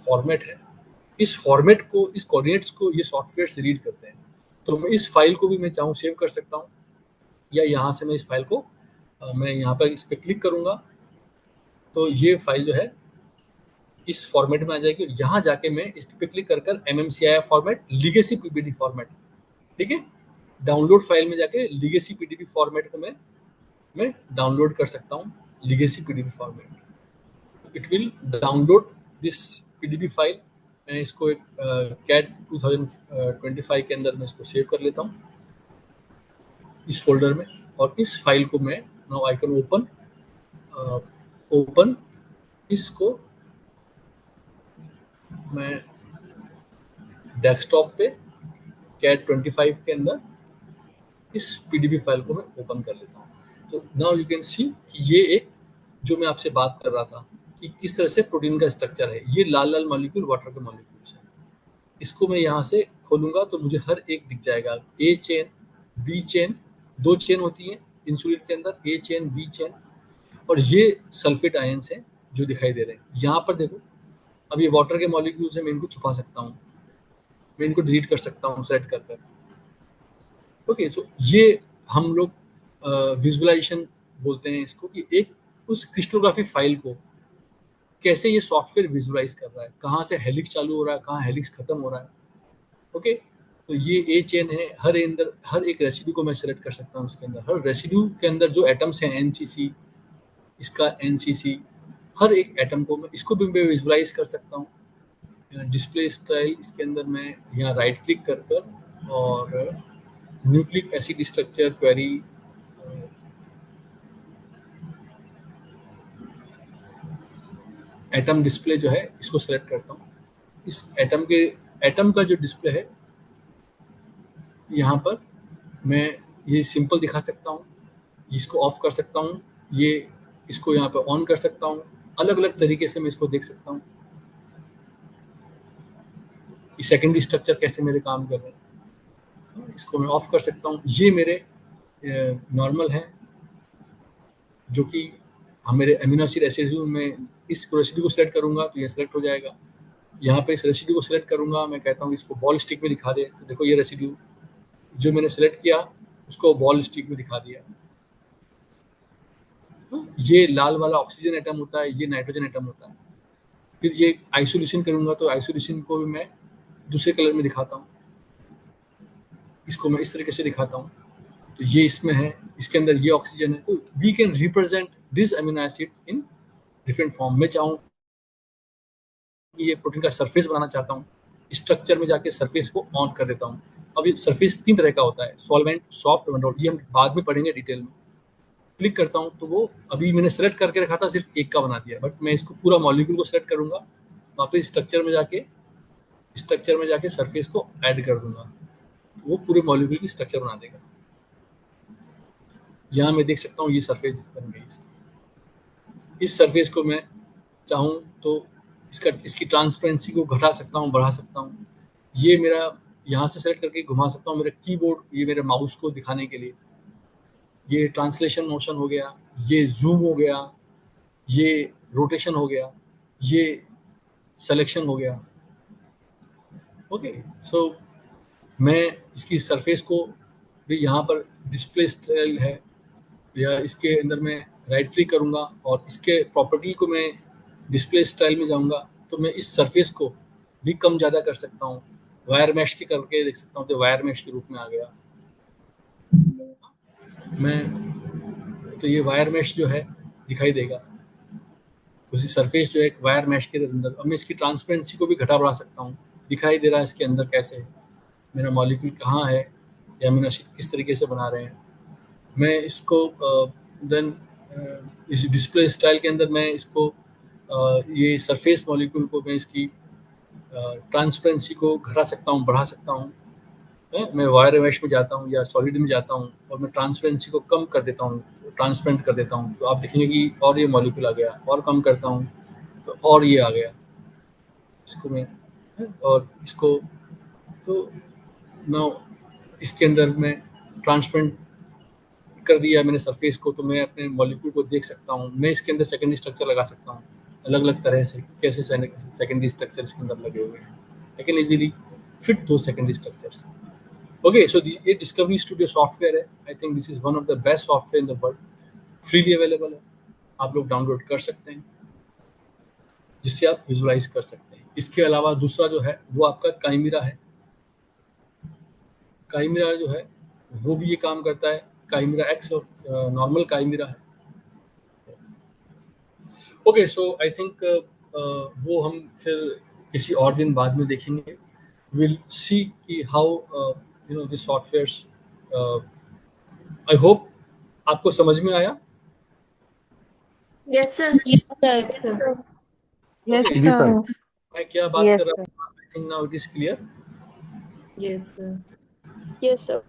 [SPEAKER 1] फॉर्मेट है। इस फॉर्मेट को, इस कोऑर्डिनेट्स को ये सॉफ्टवेयर से रीड करते हैं। तो मैं इस फाइल को भी मैं चाहूँ सेव कर सकता हूँ, या यहाँ से मैं इस फाइल को मैं यहाँ पर इस पर क्लिक करूँगा तो ये फाइल जो है इस फॉर्मेट में आ जाएगी। यहाँ जाके मैं इस पे क्लिक कर MMCIF format, legacy PPT format, ठीक है, डाउनलोड फाइल में जाके लीगेसी PPT फॉर्मेट को मैं डाउनलोड कर सकता हूँ। Legacy PPT format, it will download this PPT file. मैं इसको एक CAD 2025 के अंदर मैं इसको सेव कर लेता हूँ इस फोल्डर में, और इस फाइल को मैं नाउ आई कैन ओपन इसको मैं डेस्कटॉप पे CAD 25 के अंदर इस PDB फाइल को मैं ओपन कर लेता हूँ। तो नाउ यू कैन सी, ये एक जो मैं आपसे बात कर रहा था कि किस तरह से प्रोटीन का स्ट्रक्चर है, ये लाल लाल मॉलिक्यूल वाटर के मॉलिक्यूल्स हैं। इसको मैं यहाँ से खोलूंगा तो मुझे हर एक दिख जाएगा, A chain, B chain, 2 chain होती हैं इंसुलिन के अंदर, A चेन, B चेन, और ये सल्फेट आयंस हैं जो दिखाई दे रहे हैं। यहाँ पर देखो, अब ये वाटर के मॉलिक्यूल्स हैं, मैं इनको छुपा सकता हूँ, मैं इनको डिलीट कर सकता हूँ सेलेक्ट कर। ओके, सो ये हम लोग विजुअलाइजेशन बोलते हैं इसको, कि एक उस क्रिस्टलोग्राफी फाइल को कैसे ये सॉफ्टवेयर विजुअलाइज कर रहा है, कहाँ से हेलिक्स चालू हो रहा है, कहाँ हेलिक्स खत्म हो रहा है। ओके, तो ये A चेन है, हर एक रेसिड्यू को मैं सेलेक्ट कर सकता हूँ उसके अंदर। हर रेसिड्यू के अंदर जो एटम्स हैं, NCC, इसका NCC, हर एक एटम को मैं, इसको भी मैं विजुअलाइज कर सकता हूँ। डिस्प्ले स्टाइल, इसके अंदर मैं यहाँ राइट क्लिक कर और nucleic acid structure query, atom display जो है इसको सेलेक्ट करता हूँ। इस एटम का जो डिस्प्ले है यहाँ पर मैं ये सिंपल दिखा सकता हूँ, इसको ऑफ कर सकता हूँ, ये इसको यहाँ पे ऑन कर सकता हूँ, अलग अलग तरीके से मैं इसको देख सकता हूँ कि सेकेंडरी स्ट्रक्चर कैसे मेरे काम कर रहे हैं। इसको मैं ऑफ कर सकता हूँ। ये मेरे नॉर्मल है, जो कि मेरे अमीनो एसिड रेसिड्यू में इस रेसिड्यू को सिलेक्ट करूंगा तो ये सिलेक्ट हो जाएगा। यहाँ पे इस रेसिड्यू को सिलेक्ट करूंगा, मैं कहता हूँ इसको बॉल स्टिक में दिखा दे, तो देखो ये रेसिड्यू जो मैंने सिलेक्ट किया उसको बॉल स्टिक में दिखा दिया। ये लाल वाला ऑक्सीजन एटम होता है, ये नाइट्रोजन एटम होता है। फिर ये आइसोलेशन करूंगा तो आइसोलेशन को भी मैं दूसरे कलर में दिखाता हूँ, इसको मैं इस तरीके से दिखाता हूँ। तो ये इसमें है, इसके अंदर ये ऑक्सीजन है। तो we can represent this amino acids in different form. मैं चाहूँ कि ये प्रोटीन का सरफेस बनाना चाहता हूँ, स्ट्रक्चर में जाके सरफेस को ऑन कर देता हूँ। अब ये सरफेस 3 तरह का होता है, सॉल्वेंट, सॉफ्ट, वन, ये हम बाद में पढ़ेंगे डिटेल में। क्लिक करता हूँ तो वो अभी मैंने सेलेक्ट करके रखा था, सिर्फ एक का बना दिया, बट मैं इसको पूरा मॉलिक्यूल को सेलेक्ट करूंगा, वापस स्ट्रक्चर में जाके सरफेस को ऐड कर दूंगा, वो पूरे मॉलिक्यूल की स्ट्रक्चर बना देगा। यहाँ मैं देख सकता हूँ ये सरफेस बन गई इसकी। इस सरफेस को मैं चाहूँ तो इसकी ट्रांसपेरेंसी को घटा सकता हूँ, बढ़ा सकता हूँ। ये मेरा यहाँ से सेलेक्ट करके घुमा सकता हूँ, मेरा कीबोर्ड, ये मेरे माउस को दिखाने के लिए। ये ट्रांसलेशन मोशन हो गया, ये जूम हो गया, ये रोटेशन हो गया, ये सिलेक्शन हो गया। ओके, सो मैं इसकी सरफेस को भी, यहाँ पर डिस्प्ले स्टाइल है, या इसके अंदर मैं राइट क्लिक करूँगा और इसके प्रॉपर्टी को मैं डिस्प्ले स्टाइल में जाऊँगा तो मैं इस सरफेस को भी कम ज़्यादा कर सकता हूँ। वायर मैश की करके देख सकता हूँ, तो वायर मैश के रूप में आ गया। तो ये वायर मैश जो है दिखाई देगा, उसी सरफेस जो है एक वायर मैश के अंदर। अब मैं इसकी ट्रांसपेरेंसी को भी घटा बढ़ा सकता हूँ, दिखाई दे रहा है इसके अंदर कैसे है, मेरा मॉलिक्यूल कहाँ है, ये अमीनो एसिड किस तरीके से बना रहे हैं। मैं इसको देन इस डिस्प्ले स्टाइल के अंदर मैं इसको ये सरफेस मॉलिक्यूल को मैं इसकी ट्रांसपेरेंसी को घटा सकता हूँ, बढ़ा सकता हूँ। मैं वायर मैश में जाता हूँ या सॉलिड में जाता हूँ और मैं ट्रांसपेरेंसी को कम कर देता हूँ, ट्रांसपेरेंट कर देता हूँ, तो आप देखेंगे कि और ये मॉलिक्यूल आ गया, और कम करता हूँ तो और ये आ गया। इसको मैं और इसको तो नाउ इसके अंदर मैं ट्रांसपेरेंट कर दिया मैंने सरफेस को, तो मैं अपने मॉलिक्यूल को देख सकता हूँ। मैं इसके अंदर सेकेंडरी स्ट्रक्चर लगा सकता हूँ अलग अलग तरह से, कैसे सेकेंडरी स्ट्रक्चर इसके अंदर लगे हुए हैं। आई कैन इजीली फिट दो सेकेंडरी स्ट्रक्चर्स। ओके, सो ये डिस्कवरी स्टूडियो सॉफ्टवेयर है। I think this is one of the best software in the world, freely available है, आप लोग डाउनलोड कर सकते हैं, जिससे आप विजुलाइज कर सकते हैं। इसके अलावा दूसरा जो है वो आपका काइमेरा है। काइमेरा जो है वो भी ये काम करता है, काइमेरा एक्स और नॉर्मल काइमेरा है। ओके, सो आई थिंक वो हम फिर किसी और दिन बाद में देखेंगे। विल सी कि how you know this softwares. I hope आपको समझ में आया।
[SPEAKER 2] Yes, sir.
[SPEAKER 5] Yes, sir.
[SPEAKER 4] Yes,
[SPEAKER 1] Okay,
[SPEAKER 6] जी सर।
[SPEAKER 4] sir.
[SPEAKER 1] मैं क्या बात
[SPEAKER 4] Yes,
[SPEAKER 1] कर रहा
[SPEAKER 4] sir.
[SPEAKER 1] हूँ, I think now it is clear.
[SPEAKER 2] Yes, sir.
[SPEAKER 5] Yes, sir.